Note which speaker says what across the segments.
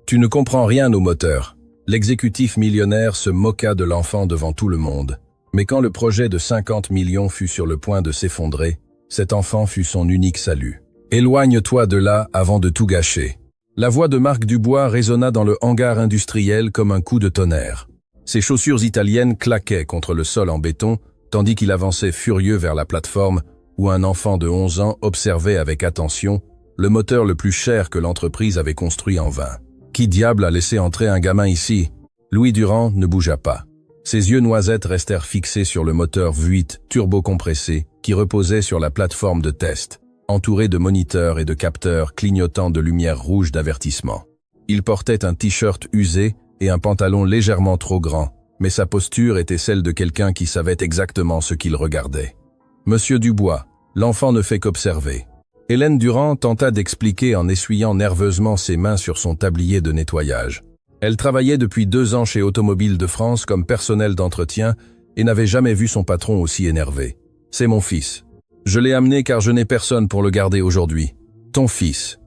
Speaker 1: Tu ne comprends rien au moteur. L'exécutif millionnaire se moqua de l'enfant devant tout le monde. Mais quand le projet de 50 millions fut sur le point de s'effondrer, cet enfant fut son unique salut. Éloigne-toi de là avant de tout gâcher. La voix de Marc Dubois résonna dans le hangar industriel comme un coup de tonnerre. Ses chaussures italiennes claquaient contre le sol en béton, tandis qu'il avançait furieux vers la plateforme où un enfant de 11 ans observait avec attention le moteur le plus cher que l'entreprise avait construit en vain. Qui diable a laissé entrer un gamin ici? Louis Durand ne bougea pas. Ses yeux noisettes restèrent fixés sur le moteur V8 turbo-compressé qui reposait sur la plateforme de test, entouré de moniteurs et de capteurs clignotant de lumière rouge d'avertissement. Il portait un t-shirt usé et un pantalon légèrement trop grand, mais sa posture était celle de quelqu'un qui savait exactement ce qu'il regardait. « Monsieur Dubois, l'enfant ne fait qu'observer. » Hélène Durand tenta d'expliquer en essuyant nerveusement ses mains sur son tablier de nettoyage. Elle travaillait depuis 2 ans chez Automobiles de France comme personnel d'entretien et n'avait jamais vu son patron aussi énervé. « C'est mon fils. Je l'ai amené car je n'ai personne pour le garder aujourd'hui. Ton fils. »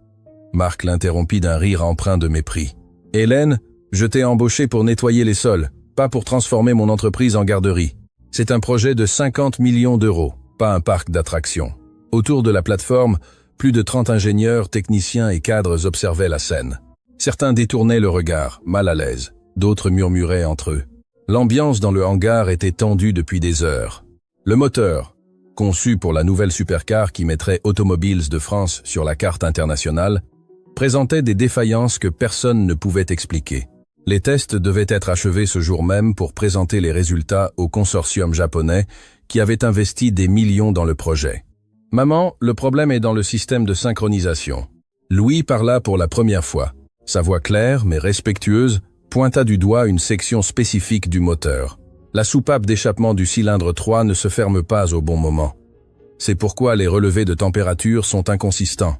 Speaker 1: Marc l'interrompit d'un rire empreint de mépris. « Hélène, je t'ai embauché pour nettoyer les sols, pas pour transformer mon entreprise en garderie. C'est un projet de 50 millions d'euros, pas un parc d'attractions. » Autour de la plateforme, plus de 30 ingénieurs, techniciens et cadres observaient la scène. Certains détournaient le regard, mal à l'aise. D'autres murmuraient entre eux. L'ambiance dans le hangar était tendue depuis des heures. Le moteur, conçu pour la nouvelle supercar qui mettrait Automobiles de France sur la carte internationale, présentait des défaillances que personne ne pouvait expliquer. Les tests devaient être achevés ce jour même pour présenter les résultats au consortium japonais qui avait investi des millions dans le projet. « Maman, le problème est dans le système de synchronisation. » Louis parla pour la première fois. Sa voix claire mais respectueuse pointa du doigt une section spécifique du moteur. La soupape d'échappement du cylindre 3 ne se ferme pas au bon moment. C'est pourquoi les relevés de température sont inconsistants.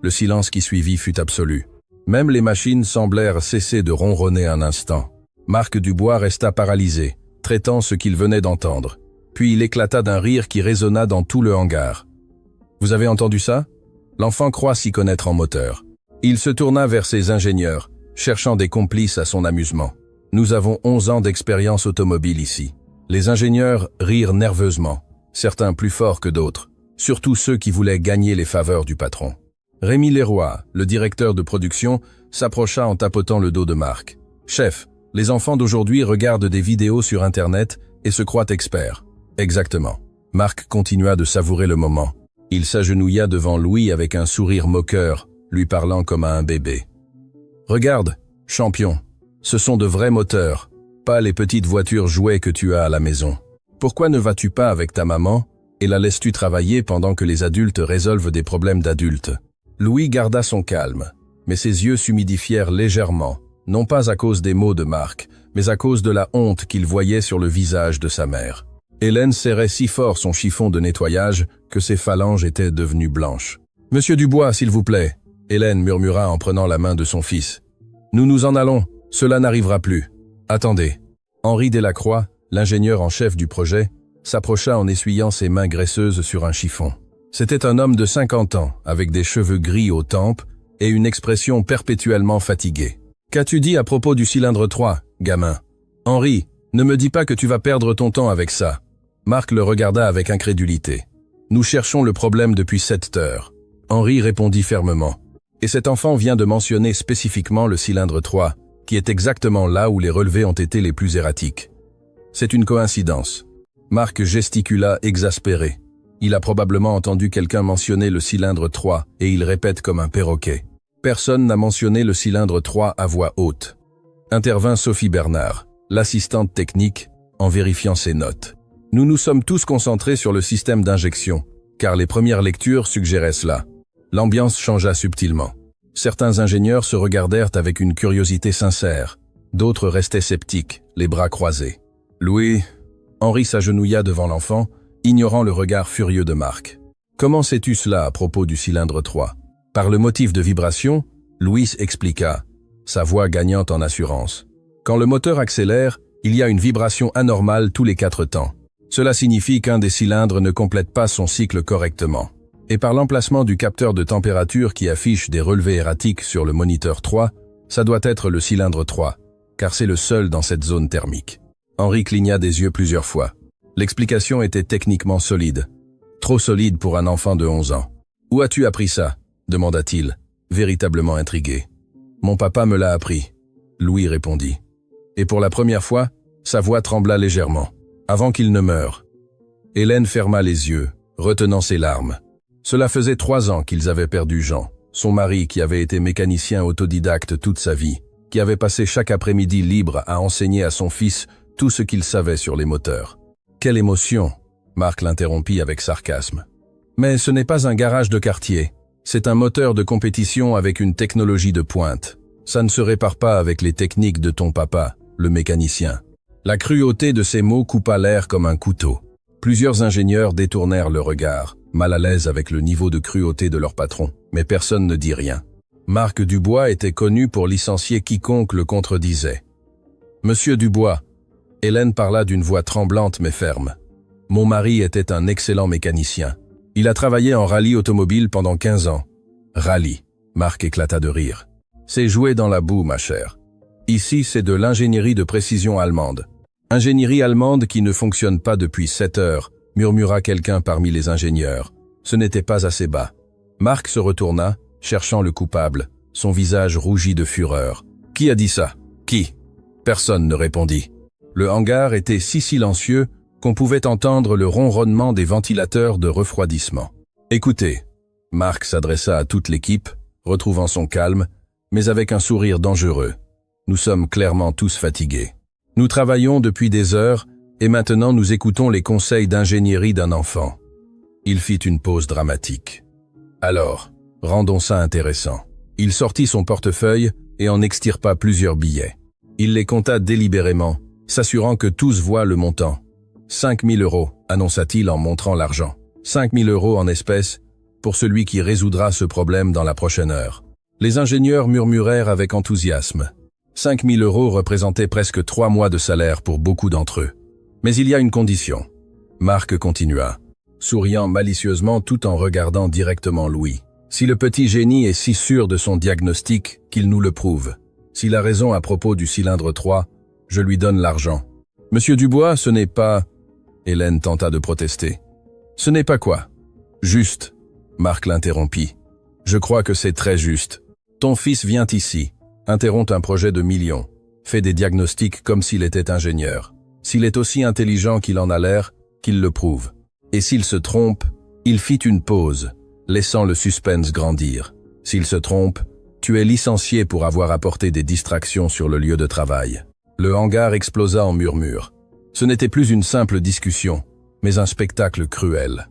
Speaker 1: Le silence qui suivit fut absolu. Même les machines semblèrent cesser de ronronner un instant. Marc Dubois resta paralysé, traitant ce qu'il venait d'entendre. Puis il éclata d'un rire qui résonna dans tout le hangar. « Vous avez entendu ça? L'enfant croit s'y connaître en moteur. » Il se tourna vers ses ingénieurs, cherchant des complices à son amusement. « Nous avons 11 ans d'expérience automobile ici. » Les ingénieurs rirent nerveusement, certains plus forts que d'autres, surtout ceux qui voulaient gagner les faveurs du patron. Rémi Leroy, le directeur de production, s'approcha en tapotant le dos de Marc. « Chef, les enfants d'aujourd'hui regardent des vidéos sur Internet et se croient experts. » « Exactement. » Marc continua de savourer le moment. Il s'agenouilla devant Louis avec un sourire moqueur, lui parlant comme à un bébé. « Regarde, champion, ce sont de vrais moteurs, pas les petites voitures jouets que tu as à la maison. Pourquoi ne vas-tu pas avec ta maman et la laisses-tu travailler pendant que les adultes résolvent des problèmes d'adultes ?» Louis garda son calme, mais ses yeux s'humidifièrent légèrement, non pas à cause des mots de Marc, mais à cause de la honte qu'il voyait sur le visage de sa mère. Hélène serrait si fort son chiffon de nettoyage que ses phalanges étaient devenues blanches. « Monsieur Dubois, s'il vous plaît !» Hélène murmura en prenant la main de son fils. « Nous nous en allons, cela n'arrivera plus. Attendez. » Henri Delacroix, l'ingénieur en chef du projet, s'approcha en essuyant ses mains graisseuses sur un chiffon. C'était un homme de 50 ans, avec des cheveux gris aux tempes et une expression perpétuellement fatiguée. « Qu'as-tu dit à propos du cylindre 3, gamin? Henri, ne me dis pas que tu vas perdre ton temps avec ça. » Marc le regarda avec incrédulité. « Nous cherchons le problème depuis 7 heures. » Henri répondit fermement. « Et cet enfant vient de mentionner spécifiquement le cylindre 3, qui est exactement là où les relevés ont été les plus erratiques. C'est une coïncidence. » Marc gesticula exaspéré. Il a probablement entendu quelqu'un mentionner le cylindre 3 et il répète comme un perroquet. Personne n'a mentionné le cylindre 3 à voix haute. Intervint Sophie Bernard, l'assistante technique, en vérifiant ses notes. Nous nous sommes tous concentrés sur le système d'injection, car les premières lectures suggéraient cela. L'ambiance changea subtilement. Certains ingénieurs se regardèrent avec une curiosité sincère. D'autres restaient sceptiques, les bras croisés. Louis, Henri s'agenouilla devant l'enfant, ignorant le regard furieux de Marc. Comment sais-tu cela à propos du cylindre 3? Par le motif de vibration, Louis expliqua, sa voix gagnant en assurance. Quand le moteur accélère, il y a une vibration anormale tous les 4 temps. Cela signifie qu'un des cylindres ne complète pas son cycle correctement. Et par l'emplacement du capteur de température qui affiche des relevés erratiques sur le moniteur 3, Ça doit être le cylindre 3, car c'est le seul dans cette zone thermique. Henri cligna des yeux plusieurs fois. L'explication était techniquement solide. Trop solide pour un enfant de 11 ans. « Où as-tu appris ça ?» demanda-t-il, véritablement intrigué. « Mon papa me l'a appris. » Louis répondit. Et pour la première fois, sa voix trembla légèrement, avant qu'il ne meure. Hélène ferma les yeux, retenant ses larmes. Cela faisait 3 ans qu'ils avaient perdu Jean, son mari qui avait été mécanicien autodidacte toute sa vie, qui avait passé chaque après-midi libre à enseigner à son fils tout ce qu'il savait sur les moteurs. « Quelle émotion !» Marc l'interrompit avec sarcasme. « Mais ce n'est pas un garage de quartier. C'est un moteur de compétition avec une technologie de pointe. Ça ne se répare pas avec les techniques de ton papa, le mécanicien. » La cruauté de ces mots coupa l'air comme un couteau. Plusieurs ingénieurs détournèrent le regard, mal à l'aise avec le niveau de cruauté de leur patron, mais personne ne dit rien. Marc Dubois était connu pour licencier quiconque le contredisait. « Monsieur Dubois !» Hélène parla d'une voix tremblante mais ferme. « Mon mari était un excellent mécanicien. Il a travaillé en rallye automobile pendant 15 ans. »« Rallye !» Marc éclata de rire. « C'est jouer dans la boue, ma chère. Ici, c'est de l'ingénierie de précision allemande. »« Ingénierie allemande qui ne fonctionne pas depuis 7 heures, » murmura quelqu'un parmi les ingénieurs. Ce n'était pas assez bas. Marc se retourna, cherchant le coupable, son visage rougi de fureur. « Qui a dit ça ? Qui ?» Personne ne répondit. Le hangar était si silencieux qu'on pouvait entendre le ronronnement des ventilateurs de refroidissement. « Écoutez !» Marc s'adressa à toute l'équipe, retrouvant son calme, mais avec un sourire dangereux. « Nous sommes clairement tous fatigués. Nous travaillons depuis des heures et maintenant nous écoutons les conseils d'ingénierie d'un enfant. » Il fit une pause dramatique. « Alors, rendons ça intéressant. » Il sortit son portefeuille et en extirpa plusieurs billets. Il les compta délibérément, s'assurant que tous voient le montant. « 5 000 €, annonça-t-il en montrant l'argent. « 5 000 € en espèces pour celui qui résoudra ce problème dans la prochaine heure. » Les ingénieurs murmurèrent avec enthousiasme. 5 000 € représentaient presque 3 mois de salaire pour beaucoup d'entre eux. Mais il y a une condition. Marc continua, souriant malicieusement tout en regardant directement Louis. Si le petit génie est si sûr de son diagnostic qu'il nous le prouve, s'il a raison à propos du cylindre 3, je lui donne l'argent. Monsieur Dubois, ce n'est pas... Hélène tenta de protester. Ce n'est pas quoi? Juste. Marc l'interrompit. Je crois que c'est très juste. Ton fils vient ici, interrompt un projet de millions, fait des diagnostics comme s'il était ingénieur. S'il est aussi intelligent qu'il en a l'air, qu'il le prouve. Et s'il se trompe, il fit une pause, laissant le suspense grandir. S'il se trompe, tu es licencié pour avoir apporté des distractions sur le lieu de travail. Le hangar explosa en murmures. Ce n'était plus une simple discussion, mais un spectacle cruel.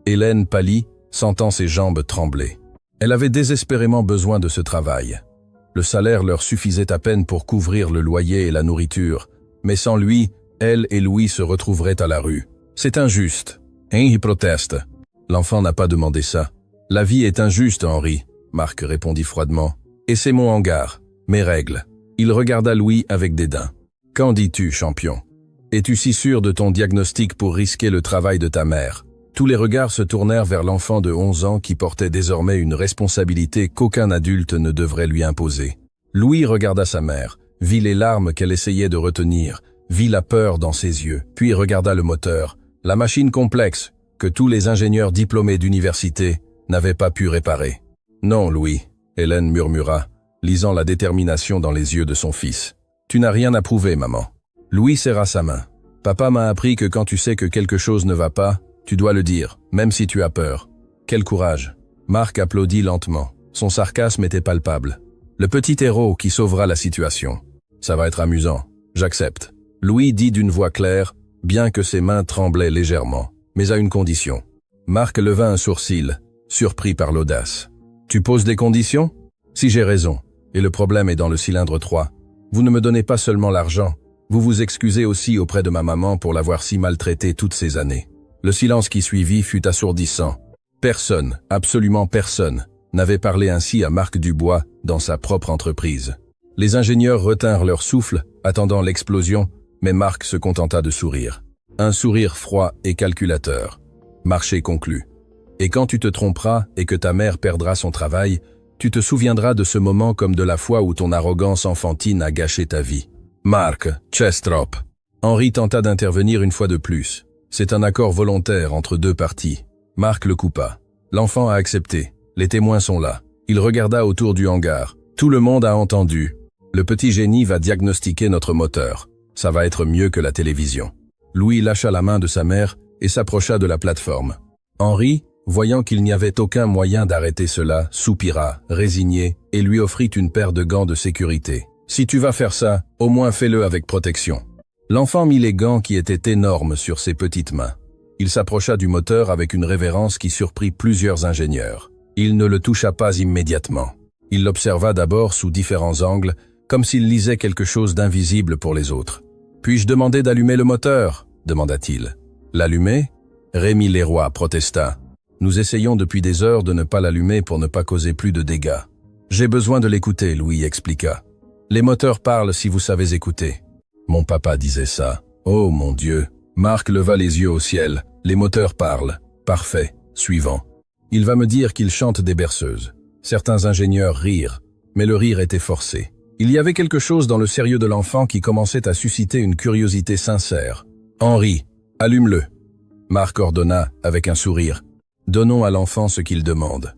Speaker 1: Hélène pâlit, sentant ses jambes trembler. Elle avait désespérément besoin de ce travail. Le salaire leur suffisait à peine pour couvrir le loyer et la nourriture, mais sans lui, elle et Louis se retrouveraient à la rue. C'est injuste. Henri proteste. L'enfant n'a pas demandé ça. La vie est injuste, Henri, Marc répondit froidement. Et c'est mon hangar, mes règles. Il regarda Louis avec dédain. Qu'en dis-tu, champion? Es-tu si sûr de ton diagnostic pour risquer le travail de ta mère? Tous les regards se tournèrent vers l'enfant de 11 ans qui portait désormais une responsabilité qu'aucun adulte ne devrait lui imposer. Louis regarda sa mère, vit les larmes qu'elle essayait de retenir, vit la peur dans ses yeux, puis regarda le moteur, la machine complexe que tous les ingénieurs diplômés d'université n'avaient pas pu réparer. « Non, Louis », Hélène murmura, lisant la détermination dans les yeux de son fils. « Tu n'as rien à prouver, maman. » Louis serra sa main. « Papa m'a appris que quand tu sais que quelque chose ne va pas, tu dois le dire, même si tu as peur. Quel courage !» Marc applaudit lentement. Son sarcasme était palpable. « Le petit héros qui sauvera la situation. Ça va être amusant. J'accepte. » Louis dit d'une voix claire, bien que ses mains tremblaient légèrement, mais à une condition. Marc leva un sourcil, surpris par l'audace. « Tu poses des conditions ? Si j'ai raison, et le problème est dans le cylindre 3, vous ne me donnez pas seulement l'argent, vous vous excusez aussi auprès de ma maman pour l'avoir si maltraitée toutes ces années. » Le silence qui suivit fut assourdissant. Personne, absolument personne, n'avait parlé ainsi à Marc Dubois dans sa propre entreprise. Les ingénieurs retinrent leur souffle, attendant l'explosion, mais Marc se contenta de sourire. Un sourire froid et calculateur. Marché conclu. Et quand tu te tromperas et que ta mère perdra son travail, Tu te souviendras de ce moment comme de la fois où ton arrogance enfantine a gâché ta vie. Mark, Chestrop. Henry tenta d'intervenir une fois de plus. C'est un accord volontaire entre deux parties. Mark le coupa. L'enfant a accepté. Les témoins sont là. Il regarda autour du hangar. Tout le monde a entendu. Le petit génie va diagnostiquer notre moteur. Ça va être mieux que la télévision. Louis lâcha la main de sa mère et s'approcha de la plateforme. Henry, voyant qu'il n'y avait aucun moyen d'arrêter cela, soupira, résigné, et lui offrit une paire de gants de sécurité. Si tu vas faire ça, au moins fais-le avec protection. L'enfant mit les gants qui étaient énormes sur ses petites mains. Il s'approcha du moteur avec une révérence qui surprit plusieurs ingénieurs. Il ne le toucha pas immédiatement. Il l'observa d'abord sous différents angles, comme s'il lisait quelque chose d'invisible pour les autres. « Puis-je demander d'allumer le moteur ?» demanda-t-il. « L'allumer » Rémi Leroy protesta. « Nous essayons depuis des heures de ne pas l'allumer pour ne pas causer plus de dégâts. »« J'ai besoin de l'écouter, » Louis expliqua. « Les moteurs parlent si vous savez écouter. » Mon papa disait ça. Oh mon Dieu. Marc leva les yeux au ciel. Les moteurs parlent. Parfait. Suivant. Il va me dire qu'il chante des berceuses. Certains ingénieurs rirent, mais le rire était forcé. Il y avait quelque chose dans le sérieux de l'enfant qui commençait à susciter une curiosité sincère. « Henri, allume-le » Marc ordonna avec un sourire. « Donnons à l'enfant ce qu'il demande.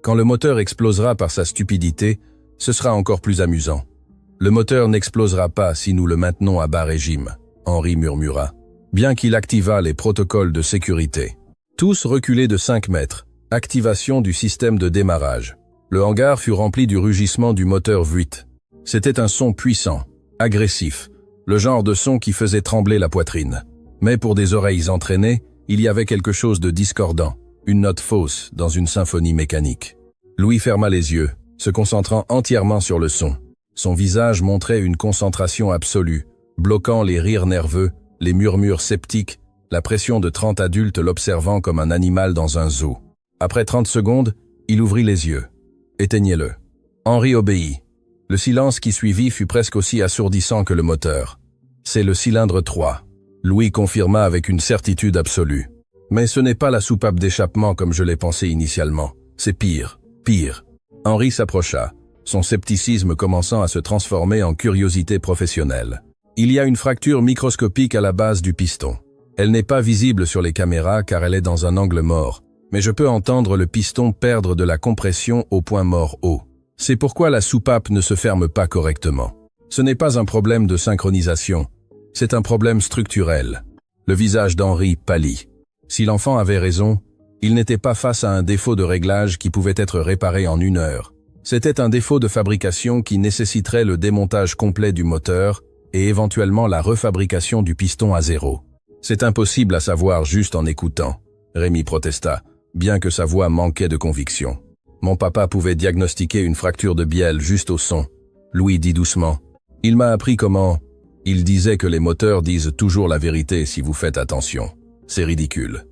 Speaker 1: Quand le moteur explosera par sa stupidité, ce sera encore plus amusant. Le moteur n'explosera pas si nous le maintenons à bas régime, » Henri murmura, bien qu'il activa les protocoles de sécurité. Tous reculés de 5 mètres. Activation du système de démarrage. Le hangar fut rempli du rugissement du moteur V8. C'était un son puissant, agressif, le genre de son qui faisait trembler la poitrine. Mais pour des oreilles entraînées, il y avait quelque chose de discordant, une note fausse dans une symphonie mécanique. Louis ferma les yeux, se concentrant entièrement sur le son. Son visage montrait une concentration absolue, bloquant les rires nerveux, les murmures sceptiques, la pression de 30 adultes l'observant comme un animal dans un zoo. Après 30 secondes, il ouvrit les yeux. « Éteignez-le. » Henri obéit. Le silence qui suivit fut presque aussi assourdissant que le moteur. « C'est le cylindre 3. » Louis confirma avec une certitude absolue. « Mais ce n'est pas la soupape d'échappement comme je l'ai pensé initialement. C'est pire, pire. » Henri s'approcha, son scepticisme commençant à se transformer en curiosité professionnelle. « Il y a une fracture microscopique à la base du piston. Elle n'est pas visible sur les caméras car elle est dans un angle mort. Mais je peux entendre le piston perdre de la compression au point mort haut. C'est pourquoi la soupape ne se ferme pas correctement. Ce n'est pas un problème de synchronisation, c'est un problème structurel. » Le visage d'Henri pâlit. Si l'enfant avait raison, il n'était pas face à un défaut de réglage qui pouvait être réparé en 1 heure. C'était un défaut de fabrication qui nécessiterait le démontage complet du moteur et éventuellement la refabrication du piston à zéro. « C'est impossible à savoir juste en écoutant, » Rémi protesta, bien que sa voix manquait de conviction. Mon papa pouvait diagnostiquer une fracture de bielle juste au son. Louis dit doucement. Il m'a appris comment. Il disait que les moteurs disent toujours la vérité si vous faites attention. C'est ridicule.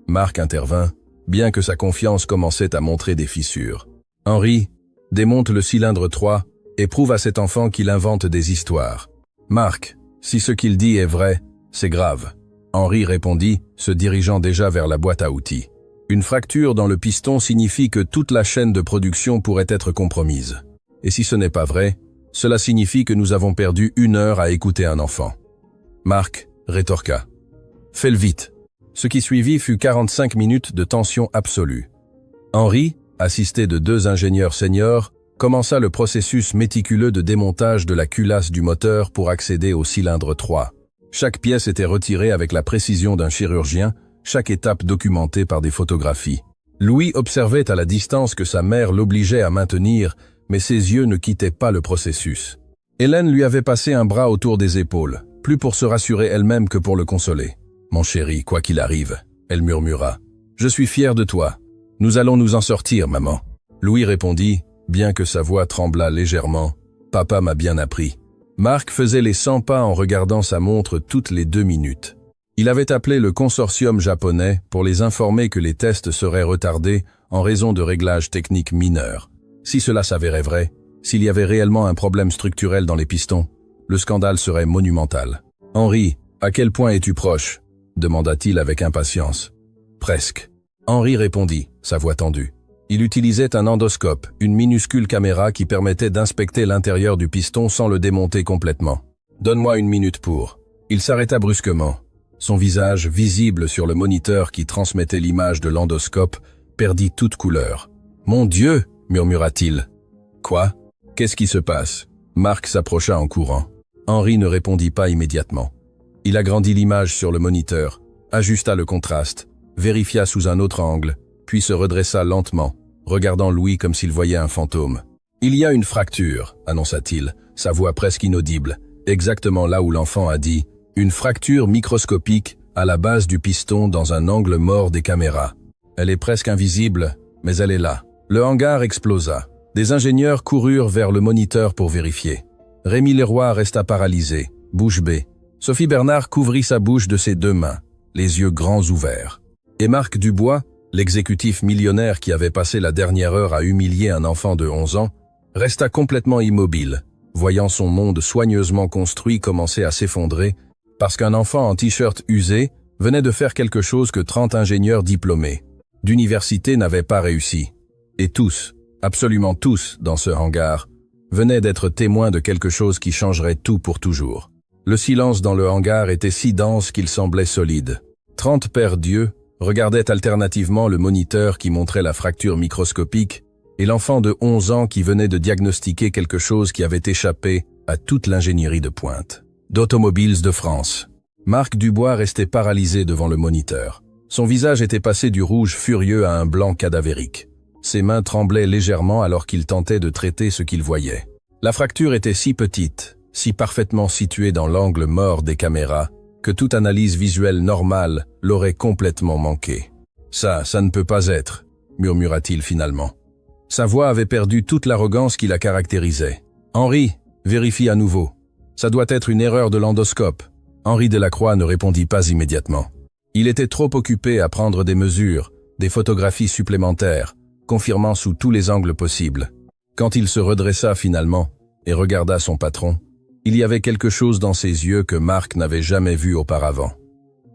Speaker 1: Marc intervint, bien que sa confiance commençait à montrer des fissures. Henri, démonte le cylindre 3 et prouve à cet enfant qu'il invente des histoires. Marc, si ce qu'il dit est vrai, c'est grave. Henri répondit, se dirigeant déjà vers la boîte à outils. Une fracture dans le piston signifie que toute la chaîne de production pourrait être compromise. Et si ce n'est pas vrai, cela signifie que nous avons perdu 1 heure à écouter un enfant. Marc rétorqua. Fais-le vite. Ce qui suivit fut 45 minutes de tension absolue. Henri, assisté de 2 ingénieurs seniors, commença le processus méticuleux de démontage de la culasse du moteur pour accéder au cylindre 3. Chaque pièce était retirée avec la précision d'un chirurgien, chaque étape documentée par des photographies. Louis observait à la distance que sa mère l'obligeait à maintenir, mais ses yeux ne quittaient pas le processus. Hélène lui avait passé un bras autour des épaules, plus pour se rassurer elle-même que pour le consoler. « Mon chéri, quoi qu'il arrive, » elle murmura. « Je suis fier de toi. Nous allons nous en sortir, maman. » Louis répondit, bien que sa voix tremblât légèrement. « Papa m'a bien appris. » Marc faisait les 100 pas en regardant sa montre toutes les 2 minutes. Il avait appelé le consortium japonais pour les informer que les tests seraient retardés en raison de réglages techniques mineurs. Si cela s'avérait vrai, s'il y avait réellement un problème structurel dans les pistons, le scandale serait monumental. « Henri, à quel point es-tu proche ?» demanda-t-il avec impatience. « Presque. » Henri répondit, sa voix tendue. « Il utilisait un endoscope, une minuscule caméra qui permettait d'inspecter l'intérieur du piston sans le démonter complètement. « Donne-moi une minute pour… » Il s'arrêta brusquement. Son visage, visible sur le moniteur qui transmettait l'image de l'endoscope, perdit toute couleur. « Mon Dieu !» murmura-t-il. « Quoi ? Qu'est-ce qui se passe ?» Marc s'approcha en courant. Henri ne répondit pas immédiatement. Il agrandit l'image sur le moniteur, ajusta le contraste, vérifia sous un autre angle, puis se redressa lentement, regardant Louis comme s'il voyait un fantôme. « Il y a une fracture », annonça-t-il, sa voix presque inaudible, exactement là où l'enfant a dit « une fracture microscopique à la base du piston dans un angle mort des caméras. Elle est presque invisible, mais elle est là. » Le hangar explosa. Des ingénieurs coururent vers le moniteur pour vérifier. Rémi Leroy resta paralysé, bouche bée. Sophie Bernard couvrit sa bouche de ses deux mains, les yeux grands ouverts. Et Marc Dubois, l'exécutif millionnaire qui avait passé la dernière heure à humilier un enfant de 11 ans, resta complètement immobile, voyant son monde soigneusement construit commencer à s'effondrer parce qu'un enfant en t-shirt usé venait de faire quelque chose que 30 ingénieurs diplômés d'université n'avaient pas réussi. Et tous, absolument tous dans ce hangar, venaient d'être témoins de quelque chose qui changerait tout pour toujours. Le silence dans le hangar était si dense qu'il semblait solide. 30 paires d'yeux regardaient alternativement le moniteur qui montrait la fracture microscopique et l'enfant de 11 ans qui venait de diagnostiquer quelque chose qui avait échappé à toute l'ingénierie de pointe. D'Automobiles de France. Marc Dubois restait paralysé devant le moniteur. Son visage était passé du rouge furieux à un blanc cadavérique. Ses mains tremblaient légèrement alors qu'il tentait de traiter ce qu'il voyait. La fracture était si petite, si parfaitement située dans l'angle mort des caméras, que toute analyse visuelle normale l'aurait complètement manqué. « Ça ne peut pas être », murmura-t-il finalement. Sa voix avait perdu toute l'arrogance qui la caractérisait. « Henri, vérifie à nouveau. Ça doit être une erreur de l'endoscope. » Henri Delacroix ne répondit pas immédiatement. Il était trop occupé à prendre des mesures, des photographies supplémentaires, confirmant sous tous les angles possibles. Quand il se redressa finalement et regarda son patron, il y avait quelque chose dans ses yeux que Marc n'avait jamais vu auparavant.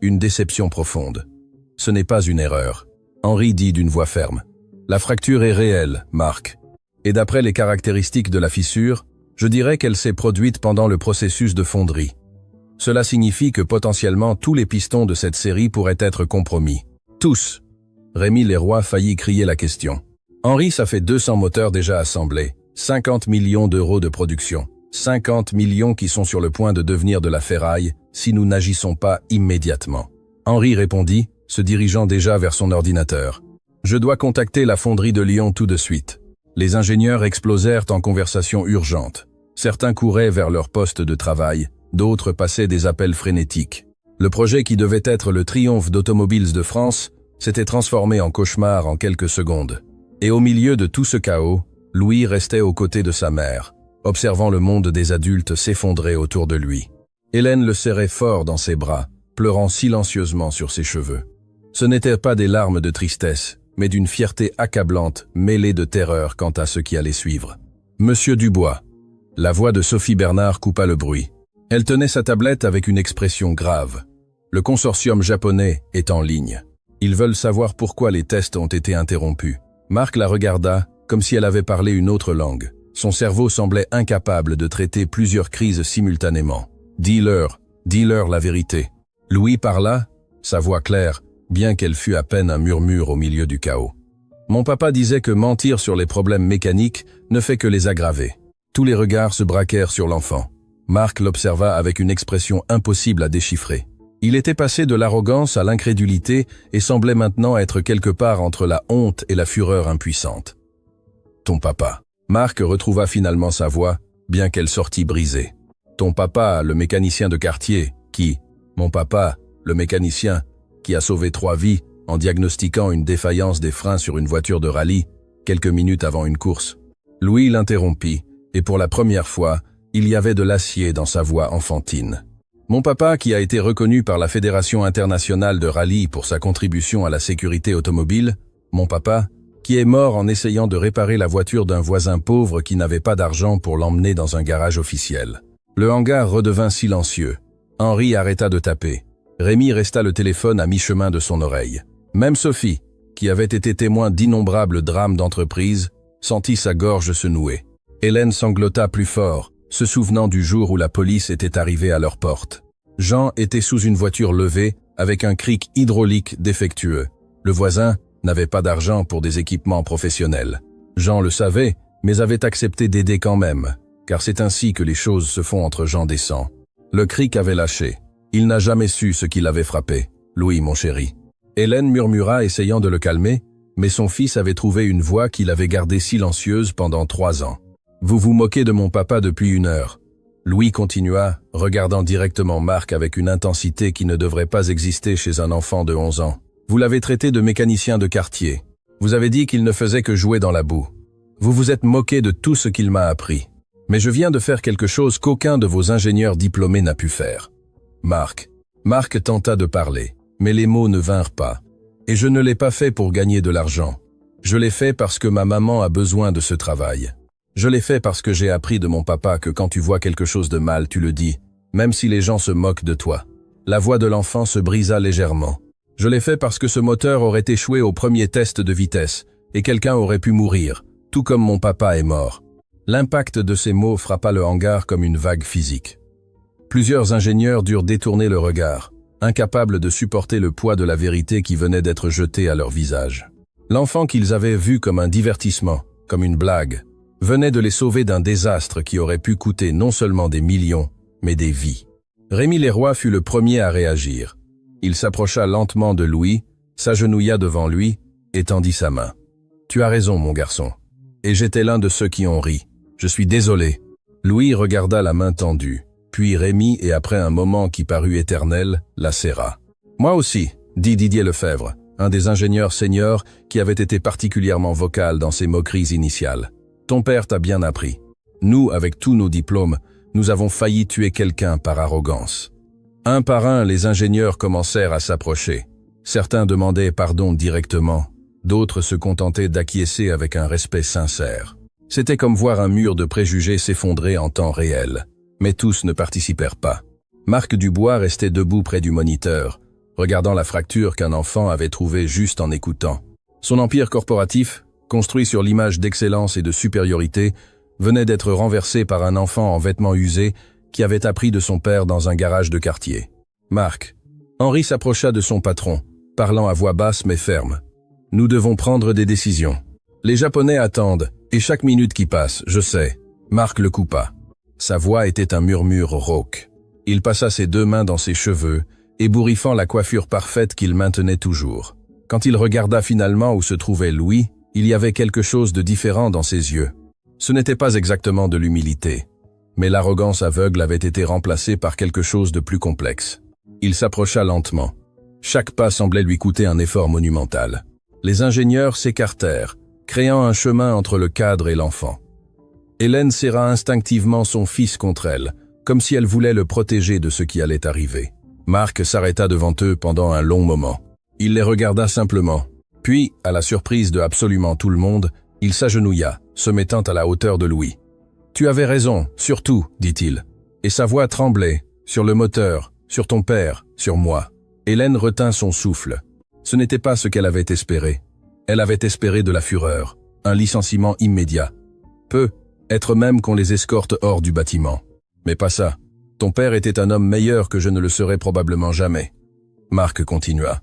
Speaker 1: Une déception profonde. « Ce n'est pas une erreur. » Henri dit d'une voix ferme. « La fracture est réelle, Marc. Et d'après les caractéristiques de la fissure, je dirais qu'elle s'est produite pendant le processus de fonderie. Cela signifie que potentiellement tous les pistons de cette série pourraient être compromis. Tous !» Rémi Leroy faillit crier la question. « Henri, ça fait 200 moteurs déjà assemblés, 50 millions d'euros de production, 50 millions qui sont sur le point de devenir de la ferraille si nous n'agissons pas immédiatement. » Henri répondit, se dirigeant déjà vers son ordinateur. « Je dois contacter la fonderie de Lyon tout de suite. » Les ingénieurs explosèrent en conversation urgente. Certains couraient vers leur poste de travail, d'autres passaient des appels frénétiques. Le projet qui devait être le triomphe d'Automobiles de France s'était transformé en cauchemar en quelques secondes. Et au milieu de tout ce chaos, Louis restait aux côtés de sa mère, observant le monde des adultes s'effondrer autour de lui. Hélène le serrait fort dans ses bras, pleurant silencieusement sur ses cheveux. Ce n'étaient pas des larmes de tristesse, mais d'une fierté accablante mêlée de terreur quant à ce qui allait suivre. « Monsieur Dubois !» La voix de Sophie Bernard coupa le bruit. Elle tenait sa tablette avec une expression grave. « Le consortium japonais est en ligne. Ils veulent savoir pourquoi les tests ont été interrompus. » Marc la regarda comme si elle avait parlé une autre langue. Son cerveau semblait incapable de traiter plusieurs crises simultanément. « Dis-leur la vérité. » Louis parla, sa voix claire, bien qu'elle fût à peine un murmure au milieu du chaos. « Mon papa disait que mentir sur les problèmes mécaniques ne fait que les aggraver. » Tous les regards se braquèrent sur l'enfant. Marc l'observa avec une expression impossible à déchiffrer. Il était passé de l'arrogance à l'incrédulité et semblait maintenant être quelque part entre la honte et la fureur impuissante. « Ton papa. » Marc retrouva finalement sa voix, bien qu'elle sortît brisée. « Ton papa, le mécanicien de quartier, qui… Mon papa, le mécanicien, qui a sauvé 3 vies en diagnostiquant une défaillance des freins sur une voiture de rallye, quelques minutes avant une course. » Louis l'interrompit, et pour la première fois, il y avait de l'acier dans sa voix enfantine. Mon papa, qui a été reconnu par la Fédération internationale de rallye pour sa contribution à la sécurité automobile, mon papa, qui est mort en essayant de réparer la voiture d'un voisin pauvre qui n'avait pas d'argent pour l'emmener dans un garage officiel. Le hangar redevint silencieux. Henri arrêta de taper. Rémi resta le téléphone à mi-chemin de son oreille. Même Sophie, qui avait été témoin d'innombrables drames d'entreprise, sentit sa gorge se nouer. Hélène sanglota plus fort, se souvenant du jour où la police était arrivée à leur porte. Jean était sous une voiture levée, avec un cric hydraulique défectueux. Le voisin n'avait pas d'argent pour des équipements professionnels. Jean le savait, mais avait accepté d'aider quand même, car c'est ainsi que les choses se font entre gens décents. Le cric avait lâché. Il n'a jamais su ce qui l'avait frappé. Louis, mon chéri. Hélène murmura, essayant de le calmer, mais son fils avait trouvé une voix qu'il avait gardée silencieuse pendant 3 ans. Vous vous moquez de mon papa depuis 1 heure. Louis continua, regardant directement Marc avec une intensité qui ne devrait pas exister chez un enfant de 11 ans. Vous l'avez traité de mécanicien de quartier. Vous avez dit qu'il ne faisait que jouer dans la boue. Vous vous êtes moqué de tout ce qu'il m'a appris. Mais je viens de faire quelque chose qu'aucun de vos ingénieurs diplômés n'a pu faire. Marc tenta de parler, mais les mots ne vinrent pas. Et je ne l'ai pas fait pour gagner de l'argent. Je l'ai fait parce que ma maman a besoin de ce travail. Je l'ai fait parce que j'ai appris de mon papa que quand tu vois quelque chose de mal, tu le dis, même si les gens se moquent de toi. La voix de l'enfant se brisa légèrement. Je l'ai fait parce que ce moteur aurait échoué au premier test de vitesse, et quelqu'un aurait pu mourir, tout comme mon papa est mort. L'impact de ces mots frappa le hangar comme une vague physique. Plusieurs ingénieurs durent détourner le regard, incapables de supporter le poids de la vérité qui venait d'être jetée à leur visage. L'enfant qu'ils avaient vu comme un divertissement, comme une blague, venait de les sauver d'un désastre qui aurait pu coûter non seulement des millions, mais des vies. Rémi Leroy fut le premier à réagir. Il s'approcha lentement de Louis, s'agenouilla devant lui et tendit sa main. « Tu as raison, mon garçon. Et j'étais l'un de ceux qui ont ri. Je suis désolé. » Louis regarda la main tendue, puis Rémi et après un moment qui parut éternel, la serra. « Moi aussi, » dit Didier Lefebvre, un des ingénieurs seniors qui avait été particulièrement vocal dans ses moqueries initiales. Ton père t'a bien appris. Nous, avec tous nos diplômes, nous avons failli tuer quelqu'un par arrogance. Un par un, les ingénieurs commencèrent à s'approcher. Certains demandaient pardon directement, d'autres se contentaient d'acquiescer avec un respect sincère. C'était comme voir un mur de préjugés s'effondrer en temps réel. Mais tous ne participèrent pas. Marc Dubois restait debout près du moniteur, regardant la fracture qu'un enfant avait trouvée juste en écoutant. Son empire corporatif, construit sur l'image d'excellence et de supériorité, venait d'être renversé par un enfant en vêtements usés qui avait appris de son père dans un garage de quartier. Marc. Henri s'approcha de son patron, parlant à voix basse mais ferme. Nous devons prendre des décisions. Les Japonais attendent, et chaque minute qui passe, je sais. Marc le coupa. Sa voix était un murmure rauque. Il passa ses 2 mains dans ses cheveux, ébouriffant la coiffure parfaite qu'il maintenait toujours. Quand il regarda finalement où se trouvait Louis, il y avait quelque chose de différent dans ses yeux. Ce n'était pas exactement de l'humilité, mais l'arrogance aveugle avait été remplacée par quelque chose de plus complexe. Il s'approcha lentement. Chaque pas semblait lui coûter un effort monumental. Les ingénieurs s'écartèrent, créant un chemin entre le cadre et l'enfant. Hélène serra instinctivement son fils contre elle, comme si elle voulait le protéger de ce qui allait arriver. Marc s'arrêta devant eux pendant un long moment. Il les regarda simplement. Puis, à la surprise de absolument tout le monde, il s'agenouilla, se mettant à la hauteur de Louis. « Tu avais raison, sur tout, dit-il. » Et sa voix tremblait, sur le moteur, sur ton père, sur moi. Hélène retint son souffle. Ce n'était pas ce qu'elle avait espéré. Elle avait espéré de la fureur, un licenciement immédiat. Être même qu'on les escorte hors du bâtiment. Mais pas ça. Ton père était un homme meilleur que je ne le serai probablement jamais. Marc continua.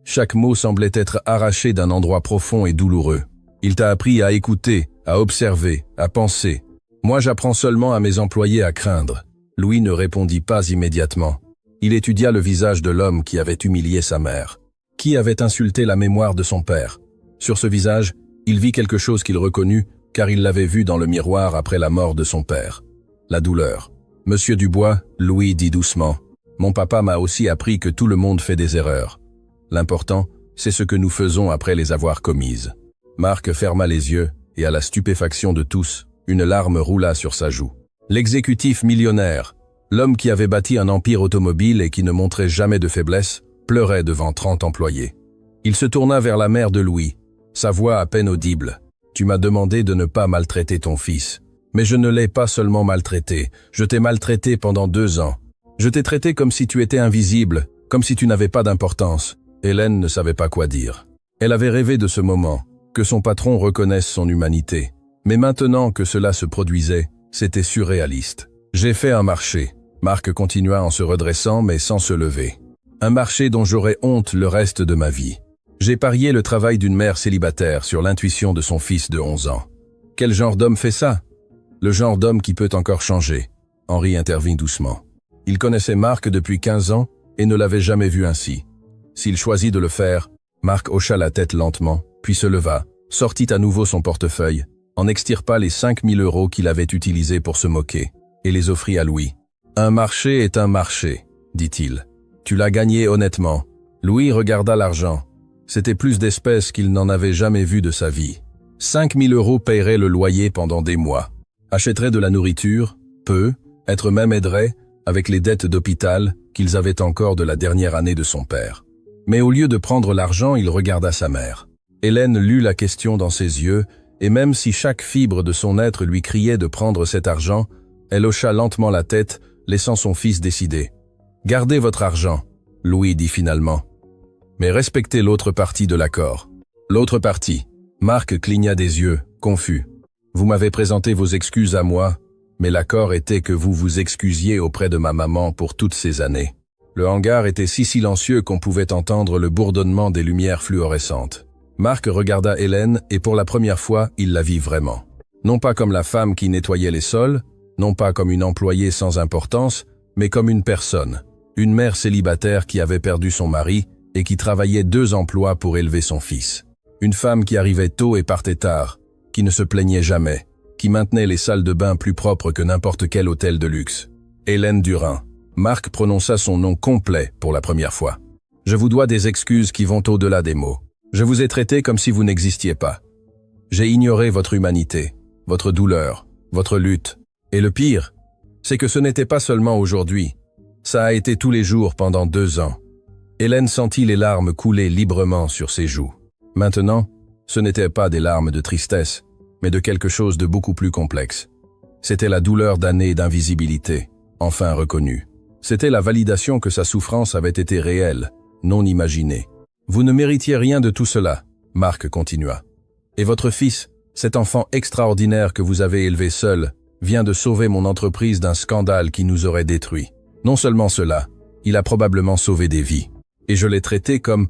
Speaker 1: Chaque mot semblait être arraché d'un endroit profond et douloureux. Il t'a appris à écouter, à observer, à penser. Moi, j'apprends seulement à mes employés à craindre. Louis ne répondit pas immédiatement. Il étudia le visage de l'homme qui avait humilié sa mère. Qui avait insulté la mémoire de son père? Sur ce visage, il vit quelque chose qu'il reconnut, car il l'avait vu dans le miroir après la mort de son père. La douleur. Monsieur Dubois, Louis dit doucement. Mon papa m'a aussi appris que tout le monde fait des erreurs. L'important, c'est ce que nous faisons après les avoir commises. Marc ferma les yeux, et à la stupéfaction de tous, une larme roula sur sa joue. L'exécutif millionnaire, l'homme qui avait bâti un empire automobile et qui ne montrait jamais de faiblesse, pleurait devant 30 employés. Il se tourna vers la mère de Louis, sa voix à peine audible. « Tu m'as demandé de ne pas maltraiter ton fils. Mais je ne l'ai pas seulement maltraité, je t'ai maltraité pendant 2 ans. Je t'ai traité comme si tu étais invisible, comme si tu n'avais pas d'importance. » Hélène ne savait pas quoi dire. Elle avait rêvé de ce moment, que son patron reconnaisse son humanité. Mais maintenant que cela se produisait, c'était surréaliste. J'ai fait un marché. Marc continua en se redressant mais sans se lever. Un marché dont j'aurais honte le reste de ma vie. J'ai parié le travail d'une mère célibataire sur l'intuition de son fils de 11 ans. Quel genre d'homme fait ça? Le genre d'homme qui peut encore changer. Henri intervint doucement. Il connaissait Marc depuis 15 ans et ne l'avait jamais vu ainsi. S'il choisit de le faire, Marc hocha la tête lentement, puis se leva, sortit à nouveau son portefeuille, en extirpa les 5 000 € qu'il avait utilisés pour se moquer, et les offrit à Louis. « Un marché est un marché, dit-il. Tu l'as gagné honnêtement. » Louis regarda l'argent. C'était plus d'espèces qu'il n'en avait jamais vu de sa vie. 5 000 € paieraient le loyer pendant des mois. Achèteraient de la nourriture, peu, être même aiderait, avec les dettes d'hôpital qu'ils avaient encore de la dernière année de son père. Mais au lieu de prendre l'argent, il regarda sa mère. Hélène lut la question dans ses yeux, et même si chaque fibre de son être lui criait de prendre cet argent, elle hocha lentement la tête, laissant son fils décider. « Gardez votre argent », Louis dit finalement. « Mais respectez l'autre partie de l'accord. » L'autre partie. Marc cligna des yeux, confus. « Vous m'avez présenté vos excuses à moi, mais l'accord était que vous vous excusiez auprès de ma maman pour toutes ces années. » Le hangar était si silencieux qu'on pouvait entendre le bourdonnement des lumières fluorescentes. Marc regarda Hélène et pour la première fois, il la vit vraiment. Non pas comme la femme qui nettoyait les sols, non pas comme une employée sans importance, mais comme une personne, une mère célibataire qui avait perdu son mari et qui travaillait 2 emplois pour élever son fils. Une femme qui arrivait tôt et partait tard, qui ne se plaignait jamais, qui maintenait les salles de bain plus propres que n'importe quel hôtel de luxe. Hélène Durin. Marc prononça son nom complet pour la première fois. « Je vous dois des excuses qui vont au-delà des mots. Je vous ai traité comme si vous n'existiez pas. J'ai ignoré votre humanité, votre douleur, votre lutte. Et le pire, c'est que ce n'était pas seulement aujourd'hui. Ça a été tous les jours pendant 2 ans. » Hélène sentit les larmes couler librement sur ses joues. Maintenant, ce n'étaient pas des larmes de tristesse, mais de quelque chose de beaucoup plus complexe. C'était la douleur d'années d'invisibilité, enfin reconnue. C'était la validation que sa souffrance avait été réelle, non imaginée. « Vous ne méritiez rien de tout cela, » Marc continua. « Et votre fils, cet enfant extraordinaire que vous avez élevé seul, vient de sauver mon entreprise d'un scandale qui nous aurait détruits. Non seulement cela, il a probablement sauvé des vies. Et je l'ai traité comme... »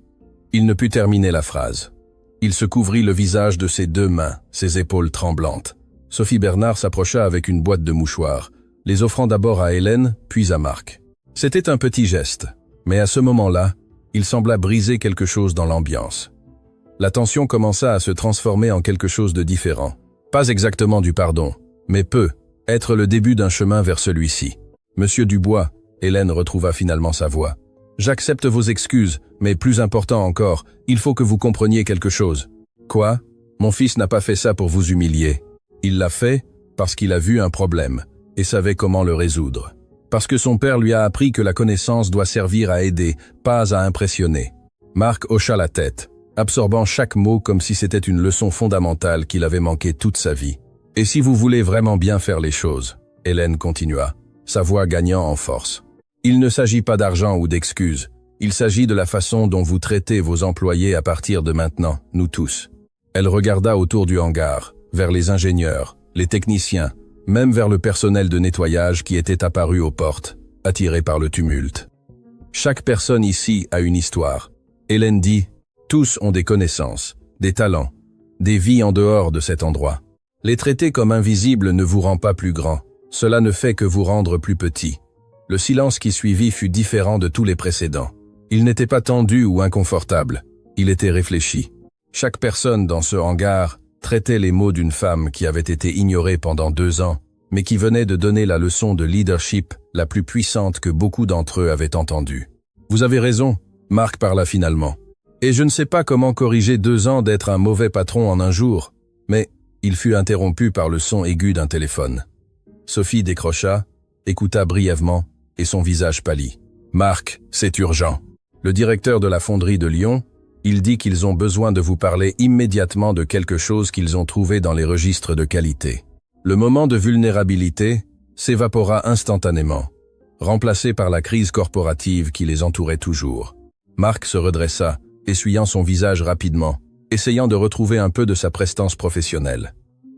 Speaker 1: Il ne put terminer la phrase. Il se couvrit le visage de ses 2 mains, ses épaules tremblantes. Sophie Bernard s'approcha avec une boîte de mouchoirs, les offrant d'abord à Hélène, puis à Marc. C'était un petit geste, mais à ce moment-là, il sembla briser quelque chose dans l'ambiance. La tension commença à se transformer en quelque chose de différent. Pas exactement du pardon, mais peut être le début d'un chemin vers celui-ci. « Monsieur Dubois », Hélène retrouva finalement sa voix. « J'accepte vos excuses, mais plus important encore, il faut que vous compreniez quelque chose. »« Quoi ? Mon fils n'a pas fait ça pour vous humilier. Il l'a fait parce qu'il a vu un problème et savait comment le résoudre. Parce que son père lui a appris que la connaissance doit servir à aider, pas à impressionner. » Marc hocha la tête, absorbant chaque mot comme si c'était une leçon fondamentale qu'il avait manqué toute sa vie. « Et si vous voulez vraiment bien faire les choses, » Hélène continua, sa voix gagnant en force. « Il ne s'agit pas d'argent ou d'excuses. Il s'agit de la façon dont vous traitez vos employés à partir de maintenant, nous tous. » Elle regarda autour du hangar, vers les ingénieurs, les techniciens, même vers le personnel de nettoyage qui était apparu aux portes, attiré par le tumulte. « Chaque personne ici a une histoire. » Hélène dit, « Tous ont des connaissances, des talents, des vies en dehors de cet endroit. Les traiter comme invisibles ne vous rend pas plus grand. Cela ne fait que vous rendre plus petit. » Le silence qui suivit fut différent de tous les précédents. Il n'était pas tendu ou inconfortable, il était réfléchi. Chaque personne dans ce hangar traitait les maux d'une femme qui avait été ignorée pendant 2 ans, mais qui venait de donner la leçon de leadership la plus puissante que beaucoup d'entre eux avaient entendue. « Vous avez raison », Marc parla finalement. « Et je ne sais pas comment corriger 2 ans d'être un mauvais patron en un jour, mais il fut interrompu par le son aigu d'un téléphone. » Sophie décrocha, écouta brièvement, et son visage pâlit. « Marc, c'est urgent. Le directeur de la fonderie de Lyon, il dit qu'ils ont besoin de vous parler immédiatement de quelque chose qu'ils ont trouvé dans les registres de qualité. » Le moment de vulnérabilité s'évapora instantanément, remplacé par la crise corporative qui les entourait toujours. Marc se redressa essuyant son visage rapidement, essayant de retrouver un peu de sa prestance professionnelle.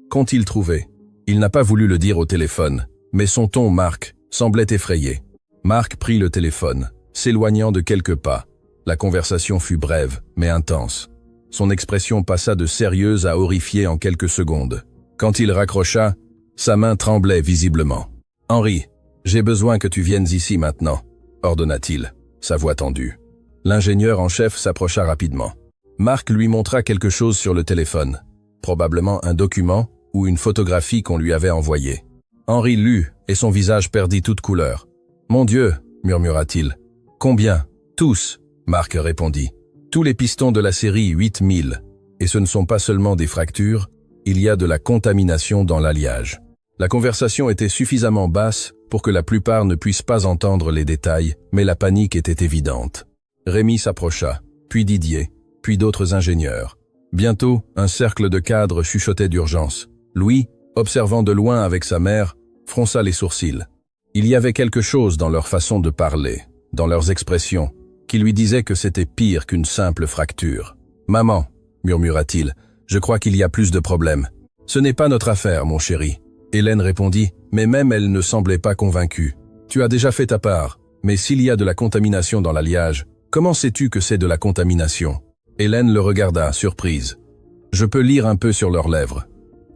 Speaker 1: Qu'ont-ils trouvé? Il n'a pas voulu le dire au téléphone, mais son ton, Marc, semblait effrayé. Marc prit le téléphone, s'éloignant de quelques pas. La conversation fut brève, mais intense. Son expression passa de sérieuse à horrifiée en quelques secondes. Quand il raccrocha, sa main tremblait visiblement. « Henri, j'ai besoin que tu viennes ici maintenant », ordonna-t-il, sa voix tendue. L'ingénieur en chef s'approcha rapidement. Marc lui montra quelque chose sur le téléphone, probablement un document ou une photographie qu'on lui avait envoyée. Henri lut et son visage perdit toute couleur. « Mon Dieu !» murmura-t-il. « Combien ?»« Tous !» Marc répondit. « Tous les pistons de la série 8000. Et ce ne sont pas seulement des fractures, il y a de la contamination dans l'alliage. » La conversation était suffisamment basse pour que la plupart ne puissent pas entendre les détails, mais la panique était évidente. Rémi s'approcha, puis Didier, puis d'autres ingénieurs. Bientôt, un cercle de cadres chuchotait d'urgence. Louis, observant de loin avec sa mère, fronça les sourcils. Il y avait quelque chose dans leur façon de parler, dans leurs expressions, qui lui disait que c'était pire qu'une simple fracture. « Maman, » murmura-t-il, « je crois qu'il y a plus de problèmes. »« Ce n'est pas notre affaire, mon chéri. » Hélène répondit, mais même elle ne semblait pas convaincue. « Tu as déjà fait ta part, mais s'il y a de la contamination dans l'alliage, comment sais-tu que c'est de la contamination ?» Hélène le regarda, surprise. « Je peux lire un peu sur leurs lèvres. »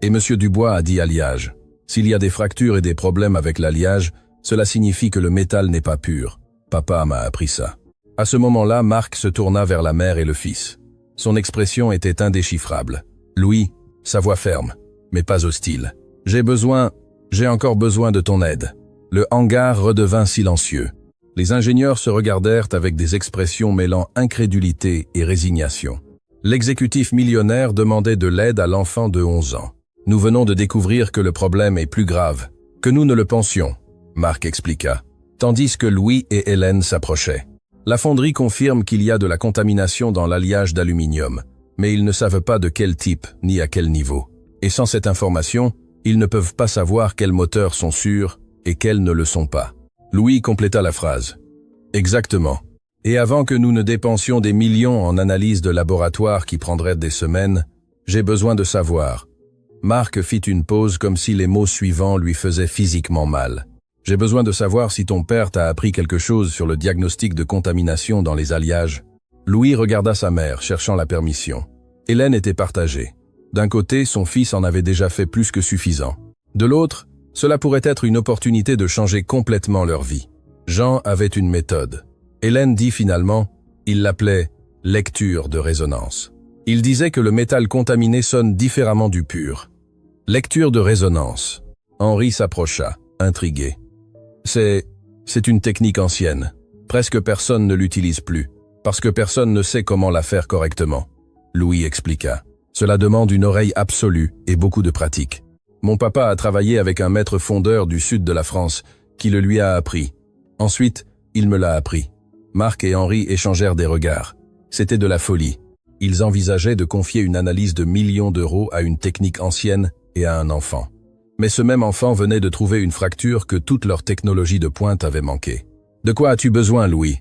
Speaker 1: Et M. Dubois a dit alliage. S'il y a des fractures et des problèmes avec l'alliage, cela signifie que le métal n'est pas pur. Papa m'a appris ça. À ce moment-là, Marc se tourna vers la mère et le fils. Son expression était indéchiffrable. Louis, sa voix ferme, mais pas hostile. « J'ai encore besoin de ton aide. » Le hangar redevint silencieux. Les ingénieurs se regardèrent avec des expressions mêlant incrédulité et résignation. L'exécutif millionnaire demandait de l'aide à l'enfant de 11 ans. « Nous venons de découvrir que le problème est plus grave que nous ne le pensions, » Marc expliqua, tandis que Louis et Hélène s'approchaient. La fonderie confirme qu'il y a de la contamination dans l'alliage d'aluminium, mais ils ne savent pas de quel type ni à quel niveau. Et sans cette information, ils ne peuvent pas savoir quels moteurs sont sûrs et quels ne le sont pas. Louis compléta la phrase. Exactement. Et avant que nous ne dépensions des millions en analyses de laboratoire qui prendraient des semaines, j'ai besoin de savoir. Marc fit une pause comme si les mots suivants lui faisaient physiquement mal. J'ai besoin de savoir si ton père t'a appris quelque chose sur le diagnostic de contamination dans les alliages. Louis regarda sa mère, cherchant la permission. Hélène était partagée. D'un côté, son fils en avait déjà fait plus que suffisant. De l'autre, cela pourrait être une opportunité de changer complètement leur vie. Jean avait une méthode. Hélène dit finalement, il l'appelait « lecture de résonance ». Il disait que le métal contaminé sonne différemment du pur. Lecture de résonance. Henri s'approcha, intrigué. C'est une technique ancienne. Presque personne ne l'utilise plus, parce que personne ne sait comment la faire correctement. Louis expliqua. Cela demande une oreille absolue et beaucoup de pratique. Mon papa a travaillé avec un maître fondeur du sud de la France, qui le lui a appris. Ensuite, il me l'a appris. Marc et Henri échangèrent des regards. C'était de la folie. Ils envisageaient de confier une analyse de millions d'euros à une technique ancienne et à un enfant. Mais ce même enfant venait de trouver une fracture que toute leur technologie de pointe avait manqué. « De quoi as-tu besoin, Louis ?»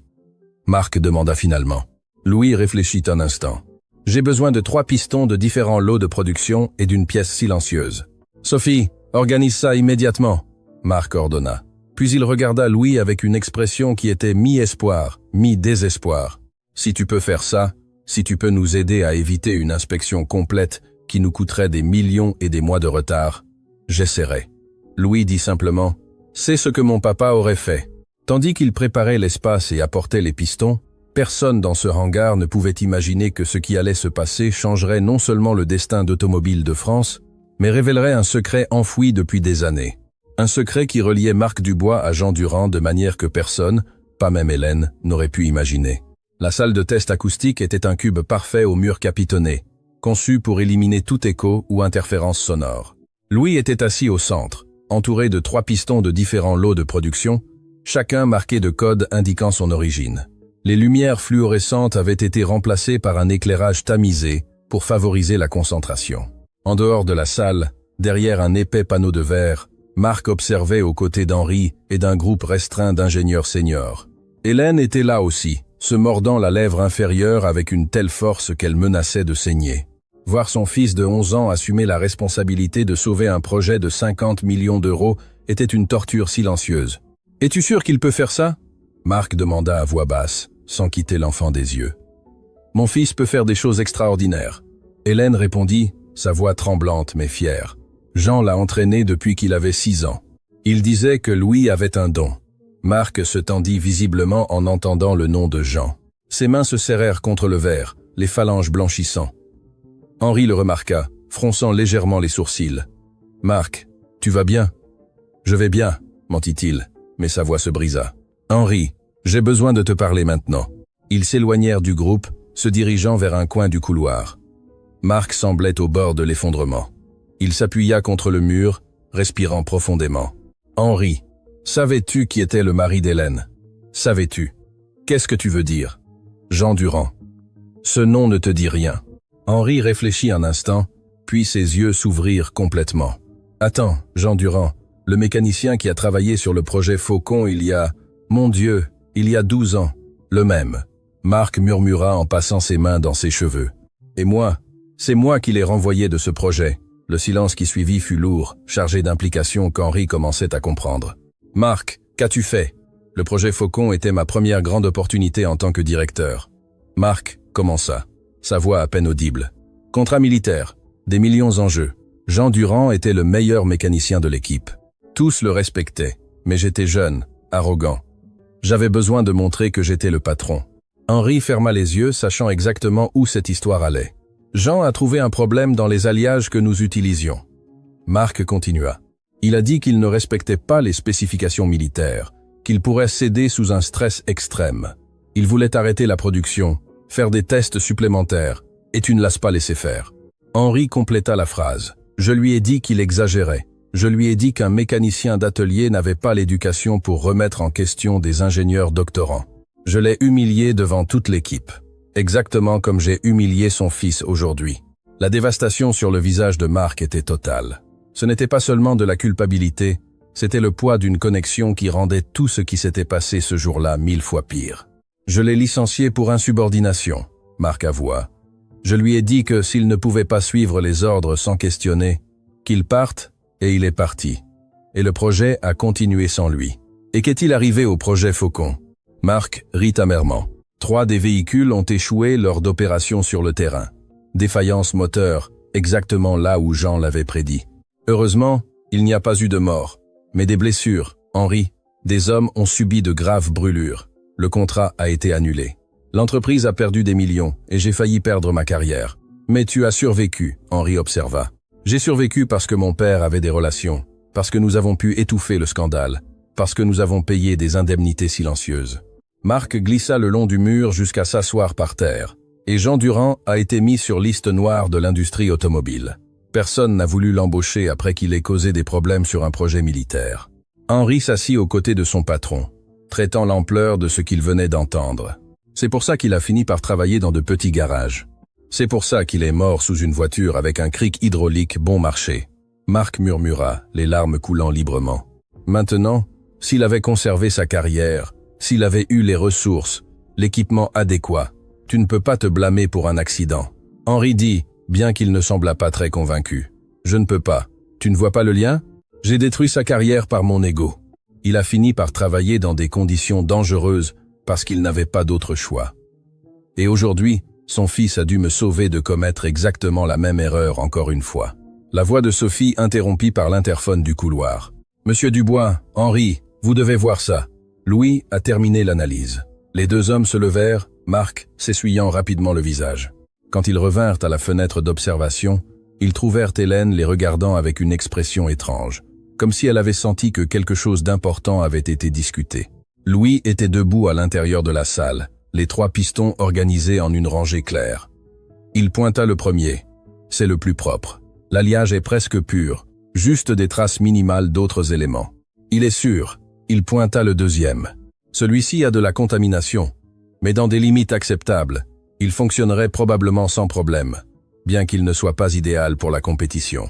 Speaker 1: Marc demanda finalement. Louis réfléchit un instant. « J'ai besoin de 3 pistons de différents lots de production et d'une pièce silencieuse. »« Sophie, organise ça immédiatement !» Marc ordonna. Puis il regarda Louis avec une expression qui était mi-espoir, mi-désespoir. « Si tu peux faire ça, si tu peux nous aider à éviter une inspection complète qui nous coûterait des millions et des mois de retard, j'essaierai. » Louis dit simplement « C'est ce que mon papa aurait fait. » Tandis qu'il préparait l'espace et apportait les pistons, personne dans ce hangar ne pouvait imaginer que ce qui allait se passer changerait non seulement le destin d'Automobile de France, mais révélerait un secret enfoui depuis des années. Un secret qui reliait Marc Dubois à Jean Durand de manière que personne, pas même Hélène, n'aurait pu imaginer. La salle de test acoustique était un cube parfait aux murs capitonnés, conçu pour éliminer tout écho ou interférence sonore. Louis était assis au centre, entouré de 3 pistons de différents lots de production, chacun marqué de codes indiquant son origine. Les lumières fluorescentes avaient été remplacées par un éclairage tamisé pour favoriser la concentration. En dehors de la salle, derrière un épais panneau de verre, Marc observait aux côtés d'Henri et d'un groupe restreint d'ingénieurs seniors. Hélène était là aussi, se mordant la lèvre inférieure avec une telle force qu'elle menaçait de saigner. Voir son fils de 11 ans assumer la responsabilité de sauver un projet de 50 millions d'euros était une torture silencieuse. « Es-tu sûr qu'il peut faire ça ?» Marc demanda à voix basse, sans quitter l'enfant des yeux. « Mon fils peut faire des choses extraordinaires. » Hélène répondit, sa voix tremblante mais fière. Jean l'a entraîné depuis qu'il avait 6 ans. Il disait que Louis avait un don. Marc se tendit visiblement en entendant le nom de Jean. Ses mains se serrèrent contre le verre, les phalanges blanchissant. Henri le remarqua, fronçant légèrement les sourcils. « Marc, tu vas bien ?»« Je vais bien, » mentit-il, mais sa voix se brisa. « Henri, j'ai besoin de te parler maintenant. » Ils s'éloignèrent du groupe, se dirigeant vers un coin du couloir. Marc semblait au bord de l'effondrement. Il s'appuya contre le mur, respirant profondément. « Henri, savais-tu qui était le mari d'Hélène? Savais-tu? Qu'est-ce que tu veux dire? » Jean Durand. Ce nom ne te dit rien. Henri réfléchit un instant, puis ses yeux s'ouvrirent complètement. « Attends, Jean Durand, le mécanicien qui a travaillé sur le projet Faucon il y a... Mon Dieu, il y a 12 ans. Le même. » Marc murmura en passant ses mains dans ses cheveux. « Et moi, c'est moi qui l'ai renvoyé de ce projet. » Le silence qui suivit fut lourd, chargé d'implications qu'Henri commençait à comprendre. « Marc, qu'as-tu fait? Le projet Faucon était ma première grande opportunité en tant que directeur. » Marc commença, sa voix à peine audible. « Contrat militaire, des millions en jeu. Jean Durand était le meilleur mécanicien de l'équipe. Tous le respectaient, mais j'étais jeune, arrogant. J'avais besoin de montrer que j'étais le patron. » Henri ferma les yeux, sachant exactement où cette histoire allait. Jean a trouvé un problème dans les alliages que nous utilisions. Marc continua. Il a dit qu'il ne respectait pas les spécifications militaires, qu'il pourrait céder sous un stress extrême. Il voulait arrêter la production, faire des tests supplémentaires, et tu ne l'as pas laissé faire. Henri compléta la phrase. Je lui ai dit qu'il exagérait. Je lui ai dit qu'un mécanicien d'atelier n'avait pas l'éducation pour remettre en question des ingénieurs doctorants. Je l'ai humilié devant toute l'équipe. Exactement comme j'ai humilié son fils aujourd'hui. La dévastation sur le visage de Marc était totale. Ce n'était pas seulement de la culpabilité, c'était le poids d'une connexion qui rendait tout ce qui s'était passé ce jour-là 1000 fois pire. Je l'ai licencié pour insubordination, Marc avoua. Je lui ai dit que s'il ne pouvait pas suivre les ordres sans questionner, qu'il parte, et il est parti. Et le projet a continué sans lui. Et qu'est-il arrivé au projet Faucon? Marc rit amèrement. 3 des véhicules ont échoué lors d'opérations sur le terrain. Défaillance moteur, exactement là où Jean l'avait prédit. Heureusement, il n'y a pas eu de mort, mais des blessures. Henri, des hommes ont subi de graves brûlures. Le contrat a été annulé. L'entreprise a perdu des millions et j'ai failli perdre ma carrière. Mais tu as survécu, Henri observa. J'ai survécu parce que mon père avait des relations, parce que nous avons pu étouffer le scandale, parce que nous avons payé des indemnités silencieuses. Marc glissa le long du mur jusqu'à s'asseoir par terre, et Jean Durand a été mis sur liste noire de l'industrie automobile. Personne n'a voulu l'embaucher après qu'il ait causé des problèmes sur un projet militaire. Henri s'assit aux côtés de son patron, traitant l'ampleur de ce qu'il venait d'entendre. C'est pour ça qu'il a fini par travailler dans de petits garages. C'est pour ça qu'il est mort sous une voiture avec un cric hydraulique bon marché. Marc murmura, les larmes coulant librement. Maintenant, s'il avait conservé sa carrière, s'il avait eu les ressources, l'équipement adéquat, tu ne peux pas te blâmer pour un accident. Henri dit, bien qu'il ne semblât pas très convaincu. Je ne peux pas. Tu ne vois pas le lien? J'ai détruit sa carrière par mon ego. Il a fini par travailler dans des conditions dangereuses parce qu'il n'avait pas d'autre choix. Et aujourd'hui, son fils a dû me sauver de commettre exactement la même erreur encore une fois. La voix de Sophie interrompit par l'interphone du couloir. Monsieur Dubois, Henri, vous devez voir ça. Louis a terminé l'analyse. Les 2 hommes se levèrent, Marc s'essuyant rapidement le visage. Quand ils revinrent à la fenêtre d'observation, ils trouvèrent Hélène les regardant avec une expression étrange, comme si elle avait senti que quelque chose d'important avait été discuté. Louis était debout à l'intérieur de la salle, les 3 pistons organisés en une rangée claire. Il pointa le premier. C'est le plus propre. L'alliage est presque pur, juste des traces minimales d'autres éléments. Il est sûr. Il pointa le deuxième. Celui-ci a de la contamination, mais dans des limites acceptables. Il fonctionnerait probablement sans problème, bien qu'il ne soit pas idéal pour la compétition.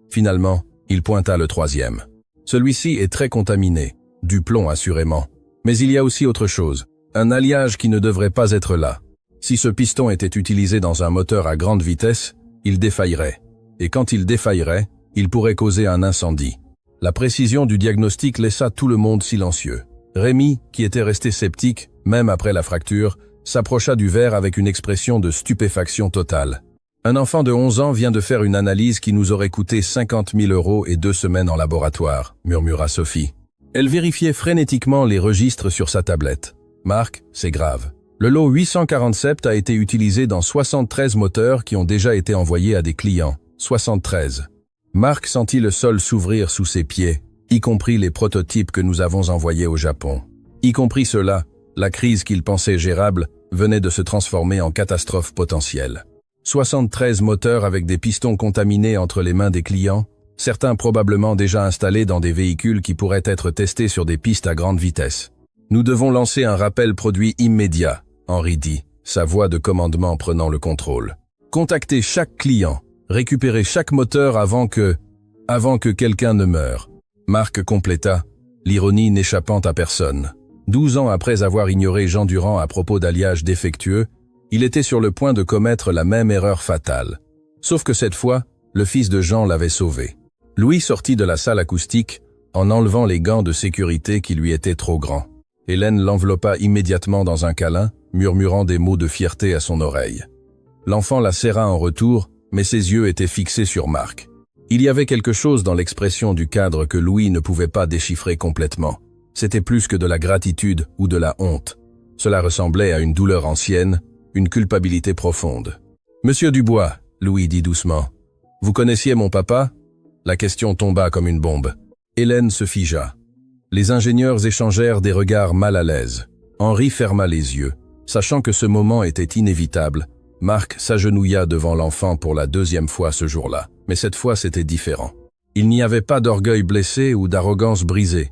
Speaker 1: Finalement, il pointa le troisième. Celui-ci est très contaminé, du plomb assurément. Mais il y a aussi autre chose. Un alliage qui ne devrait pas être là. Si ce piston était utilisé dans un moteur à grande vitesse, il défaillerait. Et quand il défaillerait, il pourrait causer un incendie. La précision du diagnostic laissa tout le monde silencieux. Rémi, qui était resté sceptique, même après la fracture, s'approcha du verre avec une expression de stupéfaction totale. Un enfant de 11 ans vient de faire une analyse qui nous aurait coûté 50 000 € et 2 semaines en laboratoire, murmura Sophie. Elle vérifiait frénétiquement les registres sur sa tablette. Marc, c'est grave. Le lot 847 a été utilisé dans 73 moteurs qui ont déjà été envoyés à des clients. 73. Marc sentit le sol s'ouvrir sous ses pieds, y compris les prototypes que nous avons envoyés au Japon. Y compris cela, la crise qu'il pensait gérable venait de se transformer en catastrophe potentielle. 73 moteurs avec des pistons contaminés entre les mains des clients, certains probablement déjà installés dans des véhicules qui pourraient être testés sur des pistes à grande vitesse. Nous devons lancer un rappel produit immédiat, Henri dit, sa voix de commandement prenant le contrôle. Contactez chaque client, récupérez chaque moteur avant que quelqu'un ne meure. Marc compléta, l'ironie n'échappant à personne. 12 ans après avoir ignoré Jean Durand à propos d'alliage défectueux, il était sur le point de commettre la même erreur fatale. Sauf que cette fois, le fils de Jean l'avait sauvé. Louis sortit de la salle acoustique en enlevant les gants de sécurité qui lui étaient trop grands. Hélène l'enveloppa immédiatement dans un câlin, murmurant des mots de fierté à son oreille. L'enfant la serra en retour, mais ses yeux étaient fixés sur Marc. Il y avait quelque chose dans l'expression du cadre que Louis ne pouvait pas déchiffrer complètement. C'était plus que de la gratitude ou de la honte. Cela ressemblait à une douleur ancienne, une culpabilité profonde. « Monsieur Dubois, » Louis dit doucement, « vous connaissiez mon papa ?» La question tomba comme une bombe. Hélène se figea. Les ingénieurs échangèrent des regards mal à l'aise. Henri ferma les yeux. Sachant que ce moment était inévitable, Marc s'agenouilla devant l'enfant pour la 2e fois ce jour-là. Mais cette fois, c'était différent. Il n'y avait pas d'orgueil blessé ou d'arrogance brisée.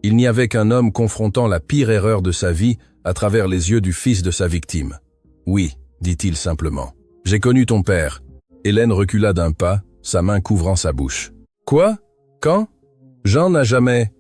Speaker 1: Il n'y avait qu'un homme confrontant la pire erreur de sa vie à travers les yeux du fils de sa victime. « Oui », dit-il simplement. « J'ai connu ton père. » Hélène recula d'un pas, sa main couvrant sa bouche. « Quoi? Quand? Jean n'a jamais... »